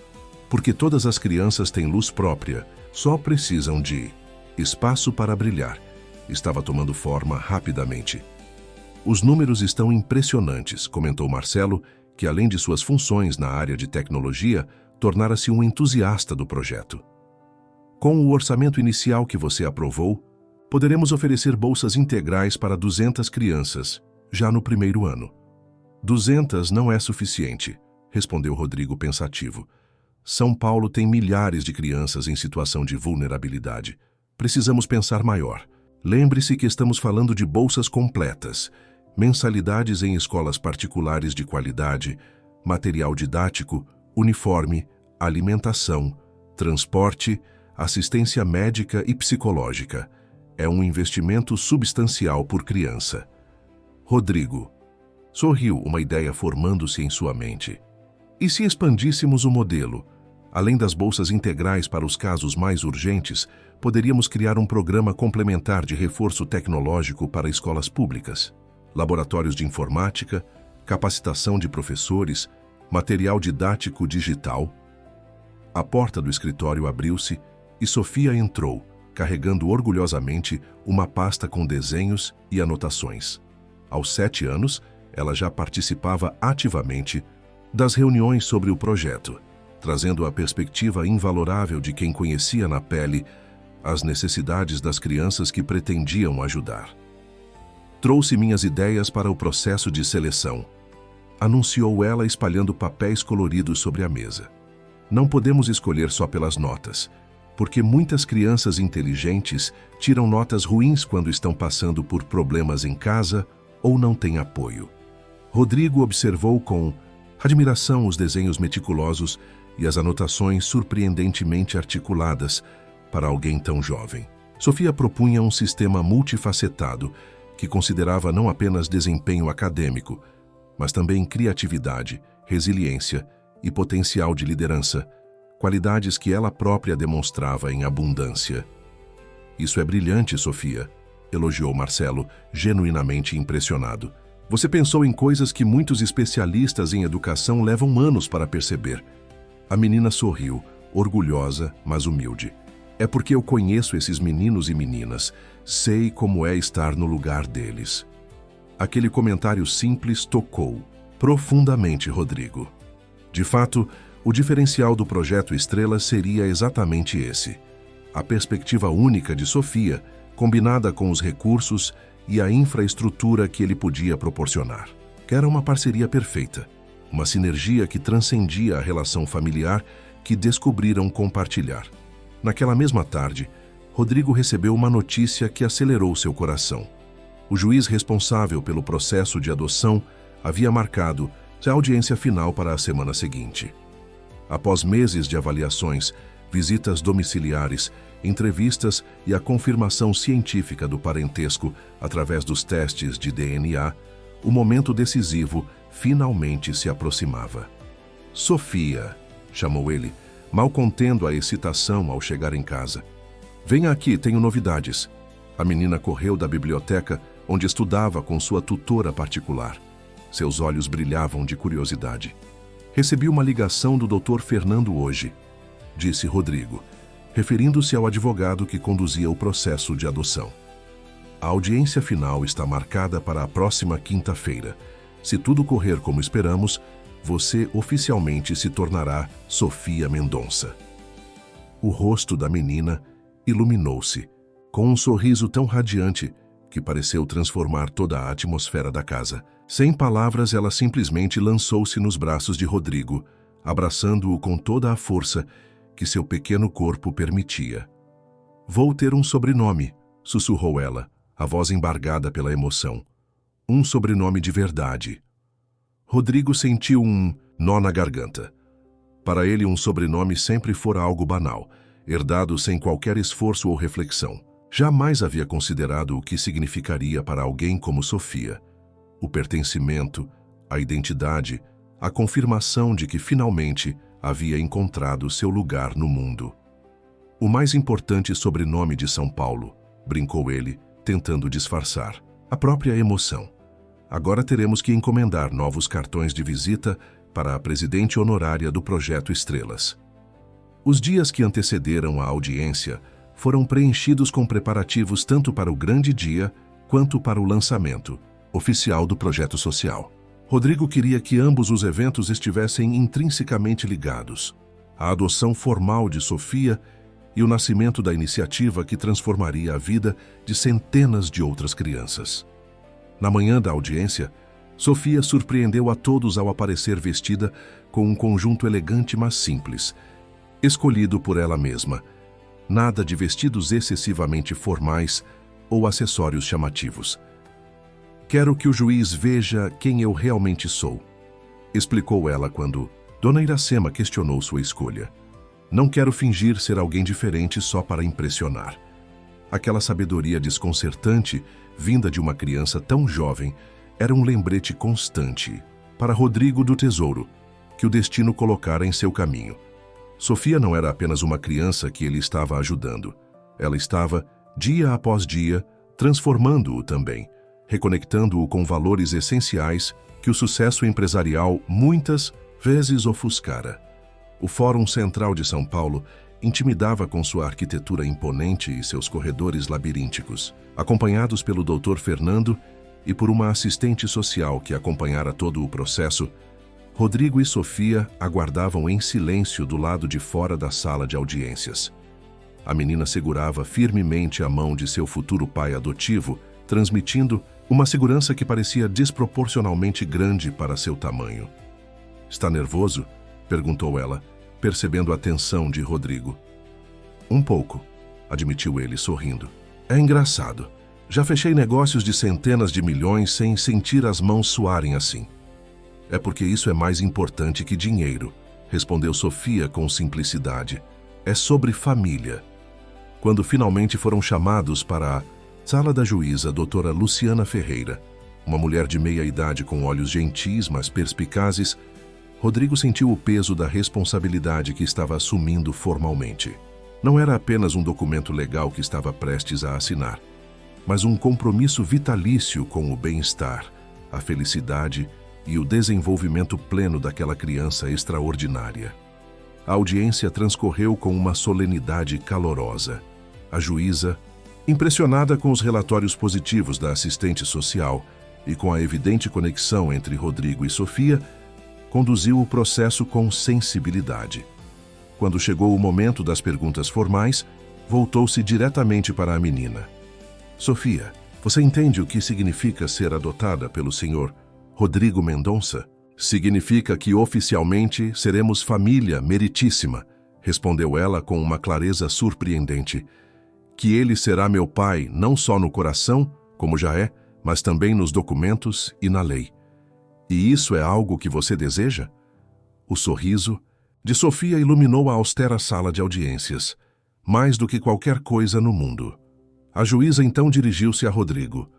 porque todas as crianças têm luz própria, só precisam de espaço para brilhar, estava tomando forma rapidamente. Os números estão impressionantes, comentou Marcelo, que além de suas funções na área de tecnologia, tornara-se um entusiasta do projeto. Com o orçamento inicial que você aprovou, poderemos oferecer bolsas integrais para 200 crianças, já no primeiro ano. 200 não é suficiente, respondeu Rodrigo pensativo. São Paulo tem milhares de crianças em situação de vulnerabilidade. Precisamos pensar maior. Lembre-se que estamos falando de bolsas completas, mensalidades em escolas particulares de qualidade, material didático, uniforme, alimentação, transporte, assistência médica e psicológica. É um investimento substancial por criança. Rodrigo sorriu, uma ideia formando-se em sua mente. E se expandíssemos o modelo? Além das bolsas integrais para os casos mais urgentes, poderíamos criar um programa complementar de reforço tecnológico para escolas públicas. Laboratórios de informática, capacitação de professores, material didático digital. A porta do escritório abriu-se e Sofia entrou, carregando orgulhosamente uma pasta com desenhos e anotações. Aos 7 anos, ela já participava ativamente das reuniões sobre o projeto, trazendo a perspectiva invalorável de quem conhecia na pele as necessidades das crianças que pretendiam ajudar. Trouxe minhas ideias para o processo de seleção, anunciou ela espalhando papéis coloridos sobre a mesa. Não podemos escolher só pelas notas, porque muitas crianças inteligentes tiram notas ruins quando estão passando por problemas em casa ou não têm apoio. Rodrigo observou com admiração os desenhos meticulosos e as anotações surpreendentemente articuladas para alguém tão jovem. Sofia propunha um sistema multifacetado que considerava não apenas desempenho acadêmico, mas também criatividade, resiliência e potencial de liderança, qualidades que ela própria demonstrava em abundância. Isso é brilhante, Sofia, elogiou Marcelo, genuinamente impressionado. Você pensou em coisas que muitos especialistas em educação levam anos para perceber. A menina sorriu, orgulhosa, mas humilde. É porque eu conheço esses meninos e meninas, sei como é estar no lugar deles. Aquele comentário simples tocou profundamente Rodrigo. De fato, o diferencial do projeto Estrela seria exatamente esse. A perspectiva única de Sofia, combinada com os recursos e a infraestrutura que ele podia proporcionar. Era uma parceria perfeita, uma sinergia que transcendia a relação familiar que descobriram compartilhar. Naquela mesma tarde, Rodrigo recebeu uma notícia que acelerou seu coração. O juiz responsável pelo processo de adoção havia marcado a audiência final para a semana seguinte. Após meses de avaliações, visitas domiciliares, entrevistas e a confirmação científica do parentesco através dos testes de DNA, o momento decisivo finalmente se aproximava. Sofia, chamou ele, mal contendo a excitação ao chegar em casa. Venha aqui, tenho novidades. A menina correu da biblioteca, onde estudava com sua tutora particular. Seus olhos brilhavam de curiosidade. Recebi uma ligação do Dr. Fernando hoje, disse Rodrigo, referindo-se ao advogado que conduzia o processo de adoção. A audiência final está marcada para a próxima quinta-feira. Se tudo correr como esperamos, você oficialmente se tornará Sofia Mendonça. O rosto da menina iluminou-se, com um sorriso tão radiante que pareceu transformar toda a atmosfera da casa. Sem palavras, ela simplesmente lançou-se nos braços de Rodrigo, abraçando-o com toda a força que seu pequeno corpo permitia. Vou ter um sobrenome, sussurrou ela, a voz embargada pela emoção. Um sobrenome de verdade. Rodrigo sentiu um nó na garganta. Para ele, um sobrenome sempre fora algo banal, herdado sem qualquer esforço ou reflexão. Jamais havia considerado o que significaria para alguém como Sofia. O pertencimento, a identidade, a confirmação de que finalmente havia encontrado seu lugar no mundo. O mais importante sobrenome de São Paulo, brincou ele, tentando disfarçar a própria emoção. Agora teremos que encomendar novos cartões de visita para a presidente honorária do Projeto Estrelas. Os dias que antecederam a audiência foram preenchidos com preparativos tanto para o grande dia quanto para o lançamento, oficial do projeto social. Rodrigo queria que ambos os eventos estivessem intrinsecamente ligados: a adoção formal de Sofia e o nascimento da iniciativa que transformaria a vida de centenas de outras crianças. Na manhã da audiência, Sofia surpreendeu a todos ao aparecer vestida com um conjunto elegante mas simples, escolhido por ela mesma. Nada de vestidos excessivamente formais ou acessórios chamativos. "Quero que o juiz veja quem eu realmente sou", explicou ela quando Dona Iracema questionou sua escolha. "Não quero fingir ser alguém diferente só para impressionar." Aquela sabedoria desconcertante, vinda de uma criança tão jovem, era um lembrete constante para Rodrigo do tesouro que o destino colocara em seu caminho. Sofia não era apenas uma criança que ele estava ajudando. Ela estava, dia após dia, transformando-o também, reconectando-o com valores essenciais que o sucesso empresarial muitas vezes ofuscara. O Fórum Central de São Paulo intimidava com sua arquitetura imponente e seus corredores labirínticos, acompanhados pelo Dr. Fernando e por uma assistente social que acompanhara todo o processo. Rodrigo e Sofia aguardavam em silêncio do lado de fora da sala de audiências. A menina segurava firmemente a mão de seu futuro pai adotivo, transmitindo uma segurança que parecia desproporcionalmente grande para seu tamanho. "Está nervoso?" perguntou ela, percebendo a tensão de Rodrigo. "Um pouco", admitiu ele, sorrindo. "É engraçado. Já fechei negócios de centenas de milhões sem sentir as mãos suarem assim." "É porque isso é mais importante que dinheiro", respondeu Sofia com simplicidade. "É sobre família." Quando finalmente foram chamados para a sala da juíza doutora Luciana Ferreira, uma mulher de meia idade com olhos gentis, mas perspicazes, Rodrigo sentiu o peso da responsabilidade que estava assumindo formalmente. Não era apenas um documento legal que estava prestes a assinar, mas um compromisso vitalício com o bem-estar, a felicidade e o desenvolvimento pleno daquela criança extraordinária. A audiência transcorreu com uma solenidade calorosa. A juíza, impressionada com os relatórios positivos da assistente social e com a evidente conexão entre Rodrigo e Sofia, conduziu o processo com sensibilidade. Quando chegou o momento das perguntas formais, voltou-se diretamente para a menina. "Sofia, você entende o que significa ser adotada pelo senhor Rodrigo Mendonça?" "Significa que oficialmente seremos família meritíssima", respondeu ela com uma clareza surpreendente. "Que ele será meu pai não só no coração, como já é, mas também nos documentos e na lei. E isso é algo que você deseja?" O sorriso de Sofia iluminou a austera sala de audiências, mais do que qualquer coisa no mundo. A juíza então dirigiu-se a Rodrigo.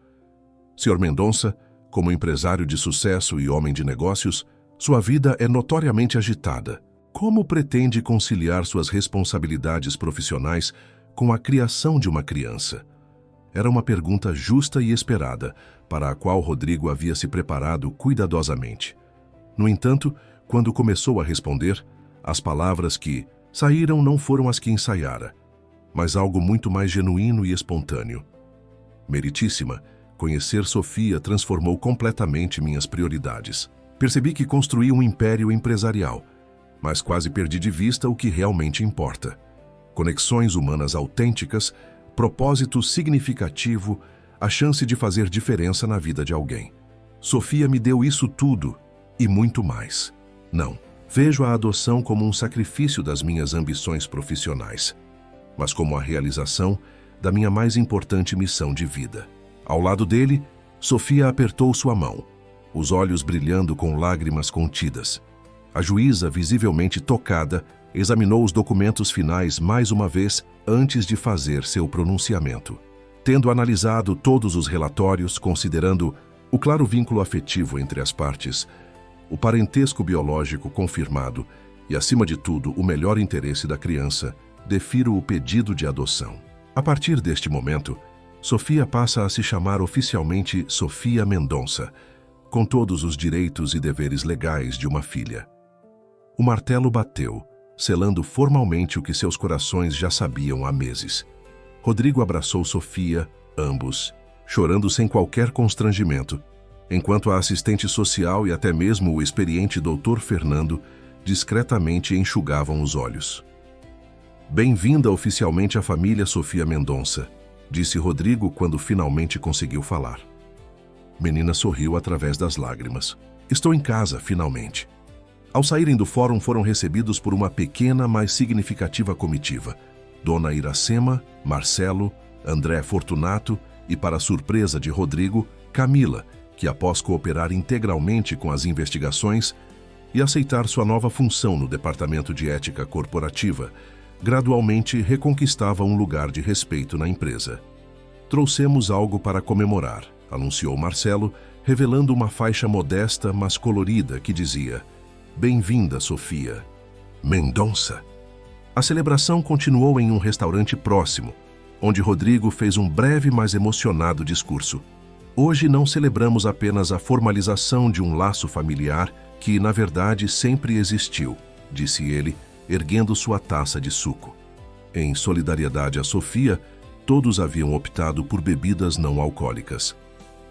"Sr. Mendonça, como empresário de sucesso e homem de negócios, sua vida é notoriamente agitada. Como pretende conciliar suas responsabilidades profissionais com a criação de uma criança?" Era uma pergunta justa e esperada, para a qual Rodrigo havia se preparado cuidadosamente. No entanto, quando começou a responder, as palavras que saíram não foram as que ensaiara, mas algo muito mais genuíno e espontâneo. "Meritíssima, conhecer Sofia transformou completamente minhas prioridades. Percebi que construí um império empresarial, mas quase perdi de vista o que realmente importa. Conexões humanas autênticas, propósito significativo, a chance de fazer diferença na vida de alguém. Sofia me deu isso tudo e muito mais. Não, vejo a adoção como um sacrifício das minhas ambições profissionais, mas como a realização da minha mais importante missão de vida." Ao lado dele, Sofia apertou sua mão, os olhos brilhando com lágrimas contidas. A juíza, visivelmente tocada, examinou os documentos finais mais uma vez antes de fazer seu pronunciamento. Tendo analisado todos os relatórios, considerando o claro vínculo afetivo entre as partes, o parentesco biológico confirmado e, acima de tudo, o melhor interesse da criança, defiro o pedido de adoção. A partir deste momento, Sofia passa a se chamar oficialmente Sofia Mendonça, com todos os direitos e deveres legais de uma filha. O martelo bateu, selando formalmente o que seus corações já sabiam há meses. Rodrigo abraçou Sofia, ambos, chorando sem qualquer constrangimento, enquanto a assistente social e até mesmo o experiente Dr. Fernando discretamente enxugavam os olhos. Bem-vinda oficialmente à família Sofia Mendonça, disse Rodrigo quando finalmente conseguiu falar. Menina sorriu através das lágrimas. Estou em casa, finalmente. Ao saírem do fórum, foram recebidos por uma pequena, mas significativa comitiva. Dona Iracema, Marcelo, André Fortunato e, para surpresa de Rodrigo, Camila, que após cooperar integralmente com as investigações e aceitar sua nova função no Departamento de Ética Corporativa, gradualmente reconquistava um lugar de respeito na empresa. Trouxemos algo para comemorar, anunciou Marcelo, revelando uma faixa modesta, mas colorida, que dizia: Bem-vinda, Sofia Mendonça. A celebração continuou em um restaurante próximo, onde Rodrigo fez um breve, mas emocionado discurso. Hoje não celebramos apenas a formalização de um laço familiar que, na verdade, sempre existiu, disse ele, erguendo sua taça de suco. Em solidariedade a Sofia, todos haviam optado por bebidas não alcoólicas.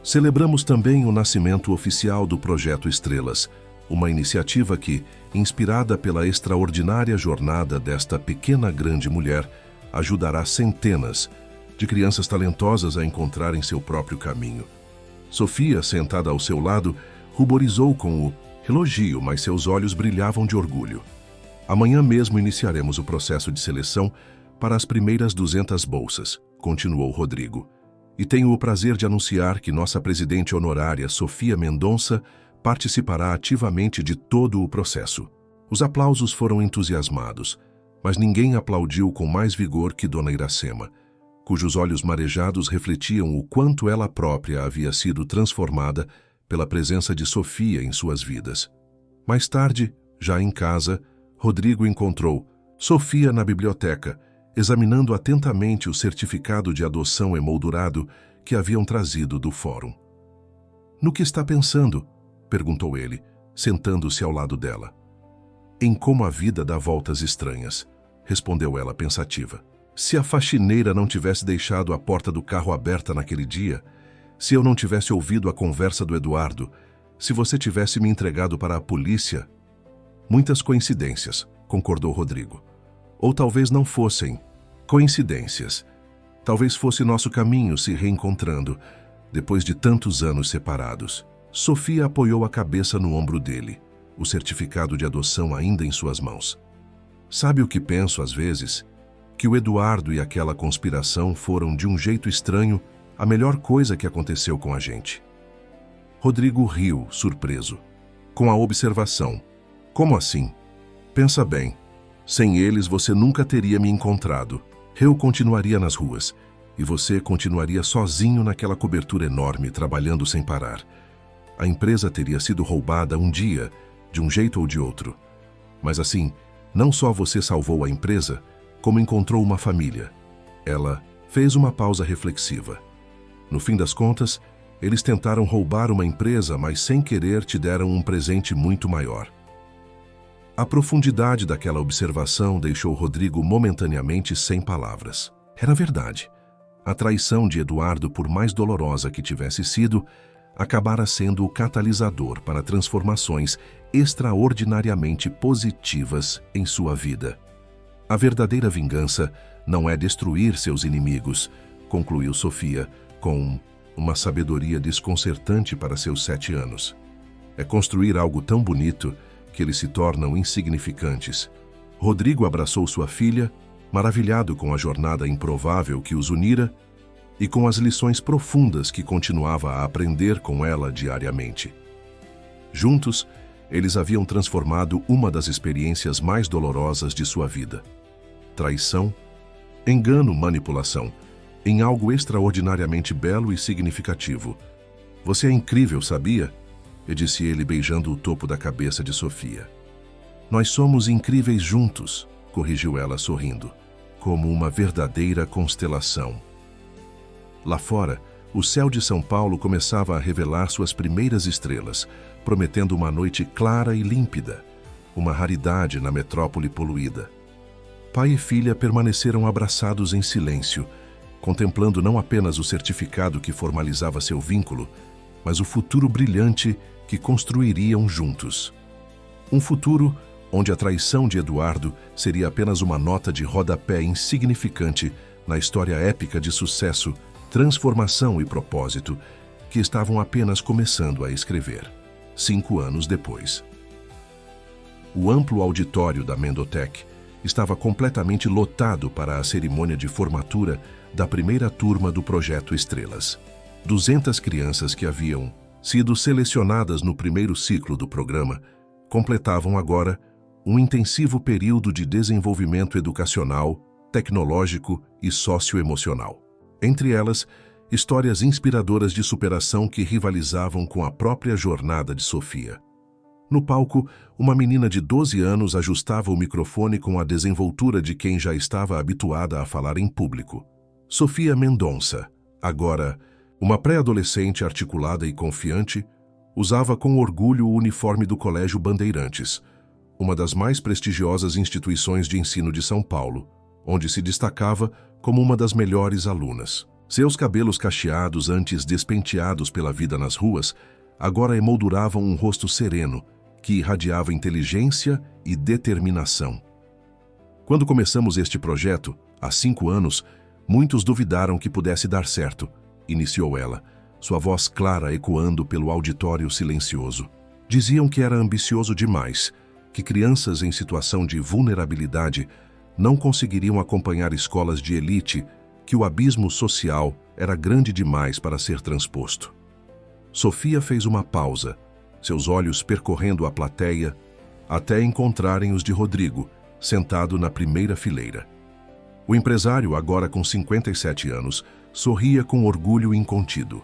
Celebramos também o nascimento oficial do Projeto Estrelas, uma iniciativa que, inspirada pela extraordinária jornada desta pequena grande mulher, ajudará centenas de crianças talentosas a encontrarem seu próprio caminho. Sofia, sentada ao seu lado, ruborizou com o elogio, mas seus olhos brilhavam de orgulho. Amanhã mesmo iniciaremos o processo de seleção para as primeiras 200 bolsas, continuou Rodrigo. E tenho o prazer de anunciar que nossa presidente honorária, Sofia Mendonça, participará ativamente de todo o processo. Os aplausos foram entusiasmados, mas ninguém aplaudiu com mais vigor que Dona Iracema, cujos olhos marejados refletiam o quanto ela própria havia sido transformada pela presença de Sofia em suas vidas. Mais tarde, já em casa, Rodrigo encontrou Sofia na biblioteca, examinando atentamente o certificado de adoção emoldurado que haviam trazido do fórum. "No que está pensando?" perguntou ele, sentando-se ao lado dela. "Em como a vida dá voltas estranhas", respondeu ela pensativa. "Se a faxineira não tivesse deixado a porta do carro aberta naquele dia, se eu não tivesse ouvido a conversa do Eduardo, se você tivesse me entregado para a polícia..." "Muitas coincidências", concordou Rodrigo. "Ou talvez não fossem coincidências. Talvez fosse nosso caminho se reencontrando, depois de tantos anos separados." Sofia apoiou a cabeça no ombro dele, o certificado de adoção ainda em suas mãos. "Sabe o que penso às vezes? Que o Eduardo e aquela conspiração foram, de um jeito estranho, a melhor coisa que aconteceu com a gente." Rodrigo riu, surpreso, com a observação: "Como assim?" "Pensa bem, sem eles você nunca teria me encontrado. Eu continuaria nas ruas, e você continuaria sozinho naquela cobertura enorme, trabalhando sem parar. A empresa teria sido roubada um dia, de um jeito ou de outro. Mas assim, não só você salvou a empresa, como encontrou uma família." Ela fez uma pausa reflexiva. "No fim das contas, eles tentaram roubar uma empresa, mas sem querer te deram um presente muito maior." A profundidade daquela observação deixou Rodrigo momentaneamente sem palavras. Era verdade. A traição de Eduardo, por mais dolorosa que tivesse sido, acabara sendo o catalisador para transformações extraordinariamente positivas em sua vida. "A verdadeira vingança não é destruir seus inimigos", concluiu Sofia, com uma sabedoria desconcertante para seus 7 anos. "É construir algo tão bonito que eles se tornam insignificantes." Rodrigo abraçou sua filha, maravilhado com a jornada improvável que os unira e com as lições profundas que continuava a aprender com ela diariamente. Juntos, eles haviam transformado uma das experiências mais dolorosas de sua vida: traição, engano, manipulação, em algo extraordinariamente belo e significativo. "Você é incrível, sabia?" disse ele, beijando o topo da cabeça de Sofia. "Nós somos incríveis juntos", corrigiu ela sorrindo, "como uma verdadeira constelação." Lá fora, o céu de São Paulo começava a revelar suas primeiras estrelas, prometendo uma noite clara e límpida, uma raridade na metrópole poluída. Pai e filha permaneceram abraçados em silêncio, contemplando não apenas o certificado que formalizava seu vínculo, mas o futuro brilhante que construiriam juntos. Um futuro onde a traição de Eduardo seria apenas uma nota de rodapé insignificante na história épica de sucesso, transformação e propósito que estavam apenas começando a escrever, 5 anos depois. O amplo auditório da Mendotech estava completamente lotado para a cerimônia de formatura da primeira turma do Projeto Estrelas. 200 crianças que haviam sido selecionadas no primeiro ciclo do programa completavam agora um intensivo período de desenvolvimento educacional, tecnológico e socioemocional. Entre elas, histórias inspiradoras de superação que rivalizavam com a própria jornada de Sofia. No palco, uma menina de 12 anos ajustava o microfone com a desenvoltura de quem já estava habituada a falar em público. Sofia Mendonça, agora uma pré-adolescente articulada e confiante, usava com orgulho o uniforme do Colégio Bandeirantes, uma das mais prestigiosas instituições de ensino de São Paulo, onde se destacava como uma das melhores alunas. Seus cabelos cacheados, antes despenteados pela vida nas ruas, agora emolduravam um rosto sereno, que irradiava inteligência e determinação. Quando começamos este projeto, há 5 anos, muitos duvidaram que pudesse dar certo, iniciou ela, sua voz clara ecoando pelo auditório silencioso. Diziam que era ambicioso demais, que crianças em situação de vulnerabilidade não conseguiriam acompanhar escolas de elite, que o abismo social era grande demais para ser transposto. Sofia fez uma pausa, seus olhos percorrendo a plateia, até encontrarem os de Rodrigo, sentado na primeira fileira. O empresário, agora com 57 anos, sorria com orgulho incontido.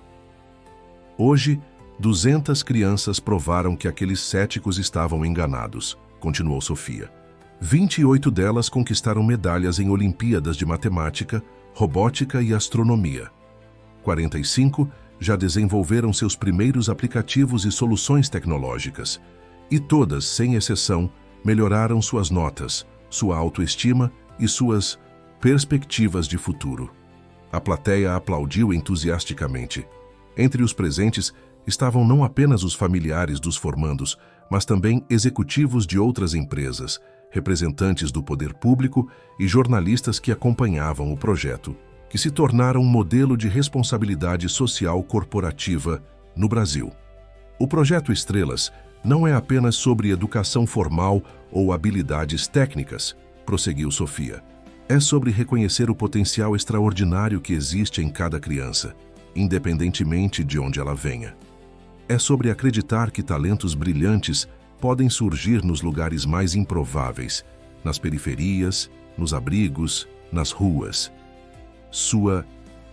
Hoje, 200 crianças provaram que aqueles céticos estavam enganados, continuou Sofia. 28 delas conquistaram medalhas em Olimpíadas de Matemática, Robótica e Astronomia. 45 já desenvolveram seus primeiros aplicativos e soluções tecnológicas. E todas, sem exceção, melhoraram suas notas, sua autoestima e suas perspectivas de futuro. A plateia aplaudiu entusiasticamente. Entre os presentes estavam não apenas os familiares dos formandos, mas também executivos de outras empresas, representantes do poder público e jornalistas que acompanhavam o projeto, que se tornaram um modelo de responsabilidade social corporativa no Brasil. O Projeto Estrelas não é apenas sobre educação formal ou habilidades técnicas, prosseguiu Sofia. É sobre reconhecer o potencial extraordinário que existe em cada criança, independentemente de onde ela venha. É sobre acreditar que talentos brilhantes podem surgir nos lugares mais improváveis, nas periferias, nos abrigos, nas ruas. Sua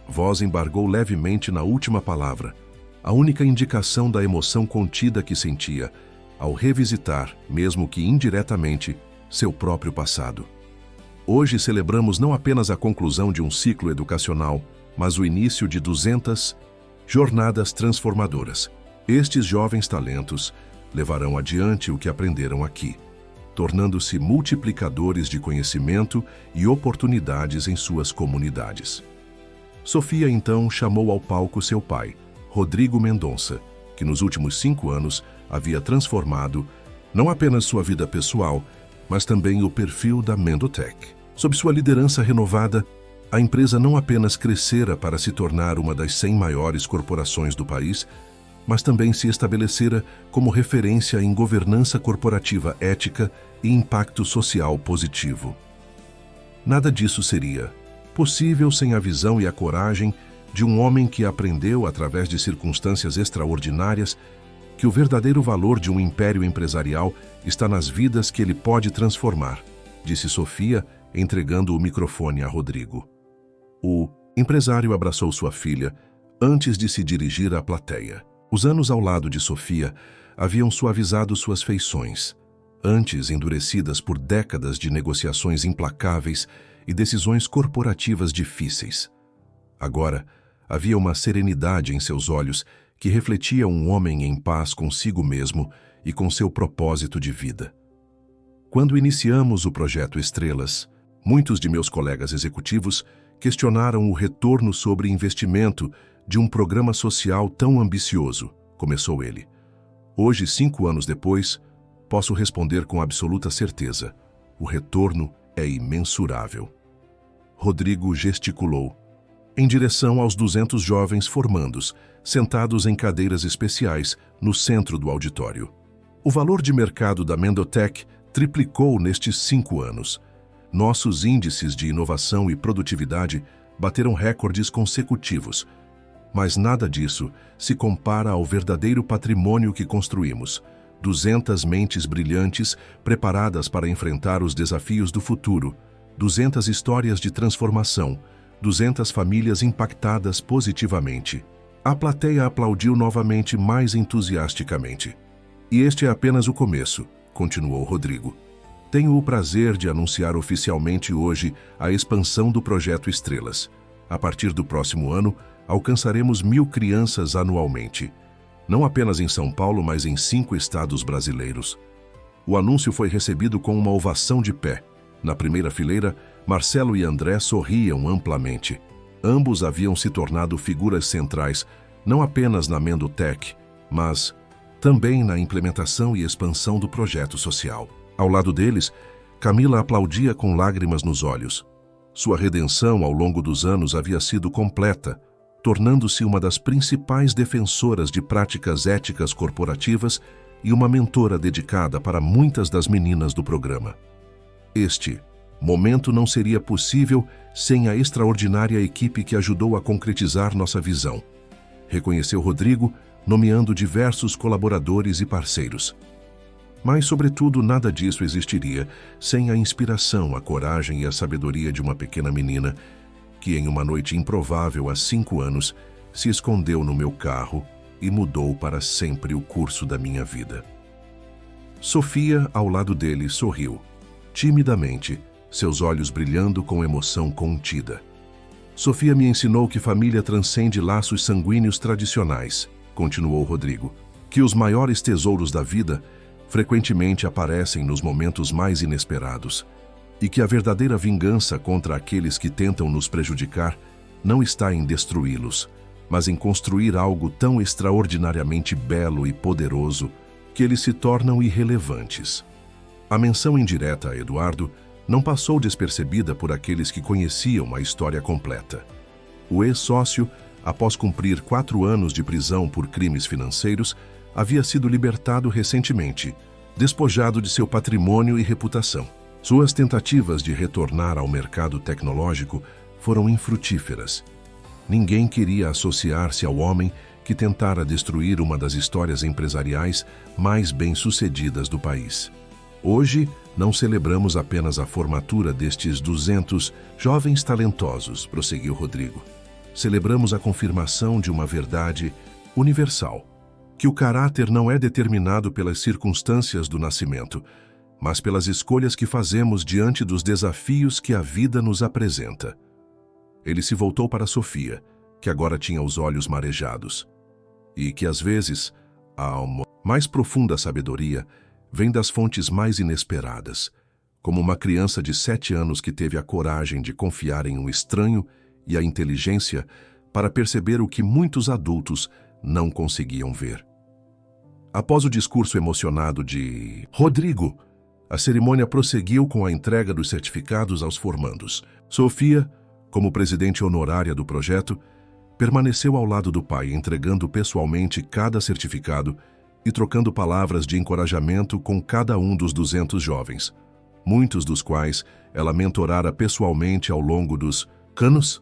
voz embargou levemente na última palavra, a única indicação da emoção contida que sentia ao revisitar, mesmo que indiretamente, seu próprio passado. Hoje celebramos não apenas a conclusão de um ciclo educacional, mas o início de 200 jornadas transformadoras. Estes jovens talentos levarão adiante o que aprenderam aqui, tornando-se multiplicadores de conhecimento e oportunidades em suas comunidades. Sofia então chamou ao palco seu pai, Rodrigo Mendonça, que nos últimos 5 anos havia transformado não apenas sua vida pessoal, mas também o perfil da Mendotech. Sob sua liderança renovada, a empresa não apenas crescera para se tornar uma das 100 maiores corporações do país, mas também se estabelecera como referência em governança corporativa ética e impacto social positivo. Nada disso seria possível sem a visão e a coragem de um homem que aprendeu, através de circunstâncias extraordinárias, que o verdadeiro valor de um império empresarial está nas vidas que ele pode transformar, disse Sofia, entregando o microfone a Rodrigo. O empresário abraçou sua filha antes de se dirigir à plateia. Os anos ao lado de Sofia haviam suavizado suas feições, antes endurecidas por décadas de negociações implacáveis e decisões corporativas difíceis. Agora, havia uma serenidade em seus olhos que refletia um homem em paz consigo mesmo e com seu propósito de vida. Quando iniciamos o Projeto Estrelas, muitos de meus colegas executivos questionaram o retorno sobre investimento de um programa social tão ambicioso, começou ele. Hoje, 5 anos depois, posso responder com absoluta certeza. O retorno é imensurável. Rodrigo gesticulou, em direção aos 200 jovens formandos, sentados em cadeiras especiais no centro do auditório. O valor de mercado da Mendotech triplicou nestes 5 anos. Nossos índices de inovação e produtividade bateram recordes consecutivos. Mas nada disso se compara ao verdadeiro patrimônio que construímos. 200 mentes brilhantes preparadas para enfrentar os desafios do futuro. 200 histórias de transformação. 200 famílias impactadas positivamente. A plateia aplaudiu novamente mais entusiasticamente. E este é apenas o começo, continuou Rodrigo. Tenho o prazer de anunciar oficialmente hoje a expansão do Projeto Estrelas. A partir do próximo ano, alcançaremos 1.000 crianças anualmente. Não apenas em São Paulo, mas em 5 estados brasileiros. O anúncio foi recebido com uma ovação de pé. Na primeira fileira, Marcelo e André sorriam amplamente. Ambos haviam se tornado figuras centrais, não apenas na Mendotech, mas também na implementação e expansão do projeto social. Ao lado deles, Camila aplaudia com lágrimas nos olhos. Sua redenção ao longo dos anos havia sido completa, tornando-se uma das principais defensoras de práticas éticas corporativas e uma mentora dedicada para muitas das meninas do programa. Este momento não seria possível sem a extraordinária equipe que ajudou a concretizar nossa visão. Reconheceu Rodrigo, nomeando diversos colaboradores e parceiros. Mas, sobretudo, nada disso existiria sem a inspiração, a coragem e a sabedoria de uma pequena menina que, em uma noite improvável há 5 anos, se escondeu no meu carro e mudou para sempre o curso da minha vida. Sofia, ao lado dele, sorriu, timidamente, seus olhos brilhando com emoção contida. Sofia me ensinou que família transcende laços sanguíneos tradicionais, continuou Rodrigo, que os maiores tesouros da vida frequentemente aparecem nos momentos mais inesperados e que a verdadeira vingança contra aqueles que tentam nos prejudicar não está em destruí-los, mas em construir algo tão extraordinariamente belo e poderoso que eles se tornam irrelevantes. A menção indireta a Eduardo não passou despercebida por aqueles que conheciam a história completa. O ex-sócio, após cumprir 4 anos de prisão por crimes financeiros, havia sido libertado recentemente, despojado de seu patrimônio e reputação. Suas tentativas de retornar ao mercado tecnológico foram infrutíferas. Ninguém queria associar-se ao homem que tentara destruir uma das histórias empresariais mais bem-sucedidas do país. Hoje, não celebramos apenas a formatura destes 200 jovens talentosos, prosseguiu Rodrigo. Celebramos a confirmação de uma verdade universal, que o caráter não é determinado pelas circunstâncias do nascimento, mas pelas escolhas que fazemos diante dos desafios que a vida nos apresenta. Ele se voltou para Sofia, que agora tinha os olhos marejados, e que às vezes a mais profunda sabedoria vem das fontes mais inesperadas, como uma criança de 7 anos que teve a coragem de confiar em um estranho e a inteligência para perceber o que muitos adultos não conseguiam ver. Após o discurso emocionado de Rodrigo, a cerimônia prosseguiu com a entrega dos certificados aos formandos. Sofia, como presidente honorária do projeto, permaneceu ao lado do pai, entregando pessoalmente cada certificado e trocando palavras de encorajamento com cada um dos 200 jovens, muitos dos quais ela mentorara pessoalmente ao longo dos anos.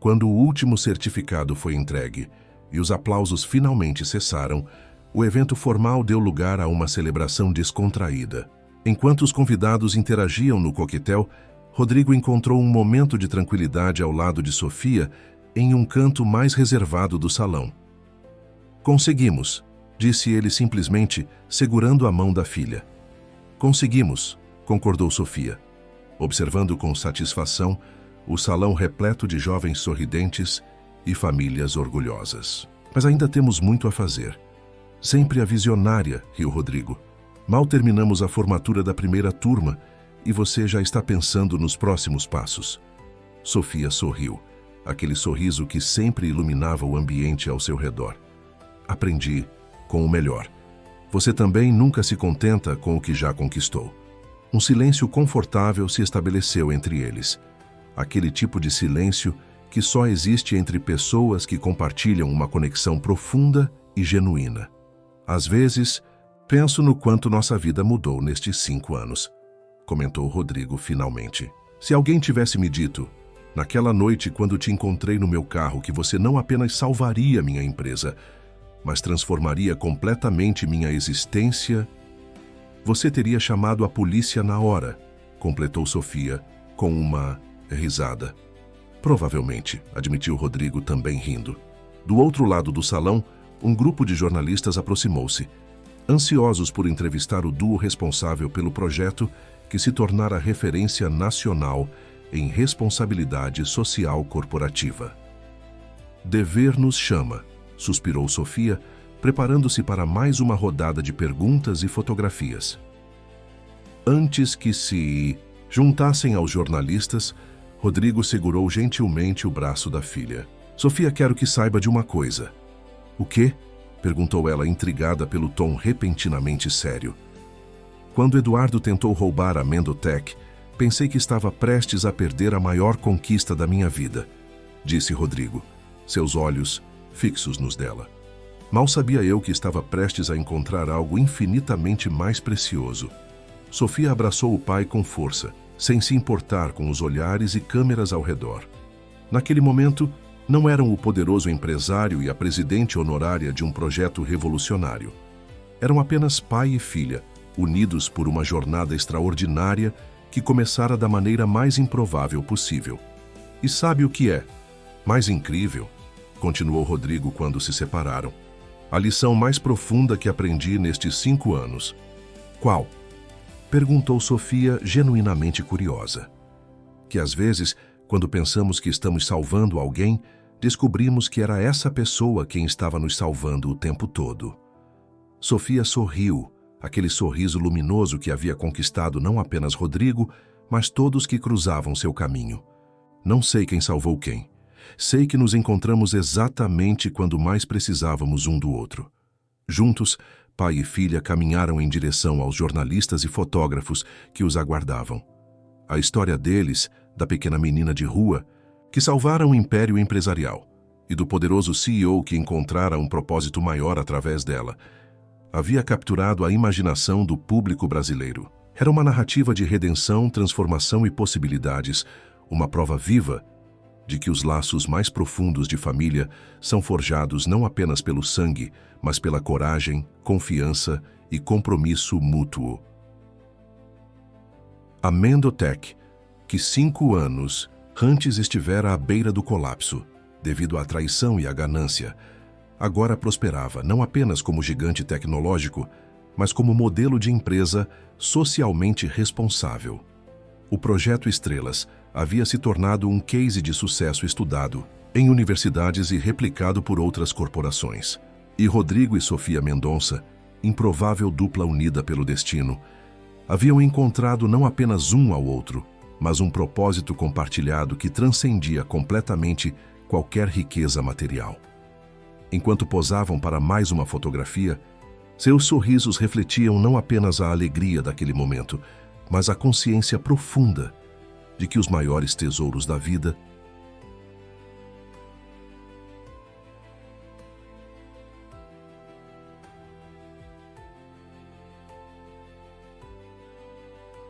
Quando o último certificado foi entregue e os aplausos finalmente cessaram, o evento formal deu lugar a uma celebração descontraída. Enquanto os convidados interagiam no coquetel, Rodrigo encontrou um momento de tranquilidade ao lado de Sofia em um canto mais reservado do salão. Conseguimos, disse ele simplesmente, segurando a mão da filha. Conseguimos, concordou Sofia, observando com satisfação o salão repleto de jovens sorridentes e famílias orgulhosas. Mas ainda temos muito a fazer. Sempre a visionária, riu Rodrigo. Mal terminamos a formatura da primeira turma e você já está pensando nos próximos passos. Sofia sorriu. aquele sorriso que sempre iluminava o ambiente ao seu redor. Aprendi com o melhor. Você também nunca se contenta com o que já conquistou. Um silêncio confortável se estabeleceu entre eles. Aquele tipo de silêncio que só existe entre pessoas que compartilham uma conexão profunda e genuína. Às vezes, penso no quanto nossa vida mudou nestes 5 anos, comentou Rodrigo finalmente. Se alguém tivesse me dito, naquela noite quando te encontrei no meu carro, que você não apenas salvaria minha empresa, mas transformaria completamente minha existência, você teria chamado a polícia na hora, completou Sofia com uma risada. Provavelmente, admitiu Rodrigo também rindo. Do outro lado do salão, um grupo de jornalistas aproximou-se, ansiosos por entrevistar o duo responsável pelo projeto que se tornara referência nacional em responsabilidade social corporativa. Dever nos chama, suspirou Sofia, preparando-se para mais uma rodada de perguntas e fotografias. Antes que se juntassem aos jornalistas, Rodrigo segurou gentilmente o braço da filha. Sofia, quero que saiba de uma coisa. O quê? Perguntou ela, intrigada pelo tom repentinamente sério. Quando Eduardo tentou roubar a Mendotech, pensei que estava prestes a perder a maior conquista da minha vida, disse Rodrigo, seus olhos fixos nos dela. Mal sabia eu que estava prestes a encontrar algo infinitamente mais precioso. Sofia abraçou o pai com força, sem se importar com os olhares e câmeras ao redor. Naquele momento, não eram o poderoso empresário e a presidente honorária de um projeto revolucionário. Eram apenas pai e filha, unidos por uma jornada extraordinária que começara da maneira mais improvável possível. E sabe o que é mais incrível? Continuou Rodrigo quando se separaram. A lição mais profunda que aprendi nestes 5 anos. Qual? Perguntou Sofia, genuinamente curiosa. Que às vezes, quando pensamos que estamos salvando alguém, descobrimos que era essa pessoa quem estava nos salvando o tempo todo. Sofia sorriu, aquele sorriso luminoso que havia conquistado não apenas Rodrigo, mas todos que cruzavam seu caminho. Não sei quem salvou quem. Sei que nos encontramos exatamente quando mais precisávamos um do outro. Juntos, pai e filha caminharam em direção aos jornalistas e fotógrafos que os aguardavam. A história deles, da pequena menina de rua, que salvara um império empresarial, e do poderoso CEO que encontrara um propósito maior através dela, havia capturado a imaginação do público brasileiro. Era uma narrativa de redenção, transformação e possibilidades, uma prova viva de que os laços mais profundos de família são forjados não apenas pelo sangue, mas pela coragem, confiança e compromisso mútuo. A Mendotech, que 5 anos antes estivera à beira do colapso, devido à traição e à ganância, agora prosperava não apenas como gigante tecnológico, mas como modelo de empresa socialmente responsável. O Projeto Estrelas havia se tornado um case de sucesso estudado em universidades e replicado por outras corporações. E Rodrigo e Sofia Mendonça, improvável dupla unida pelo destino, haviam encontrado não apenas um ao outro, mas um propósito compartilhado que transcendia completamente qualquer riqueza material. Enquanto posavam para mais uma fotografia, seus sorrisos refletiam não apenas a alegria daquele momento, mas a consciência profunda de que os maiores tesouros da vida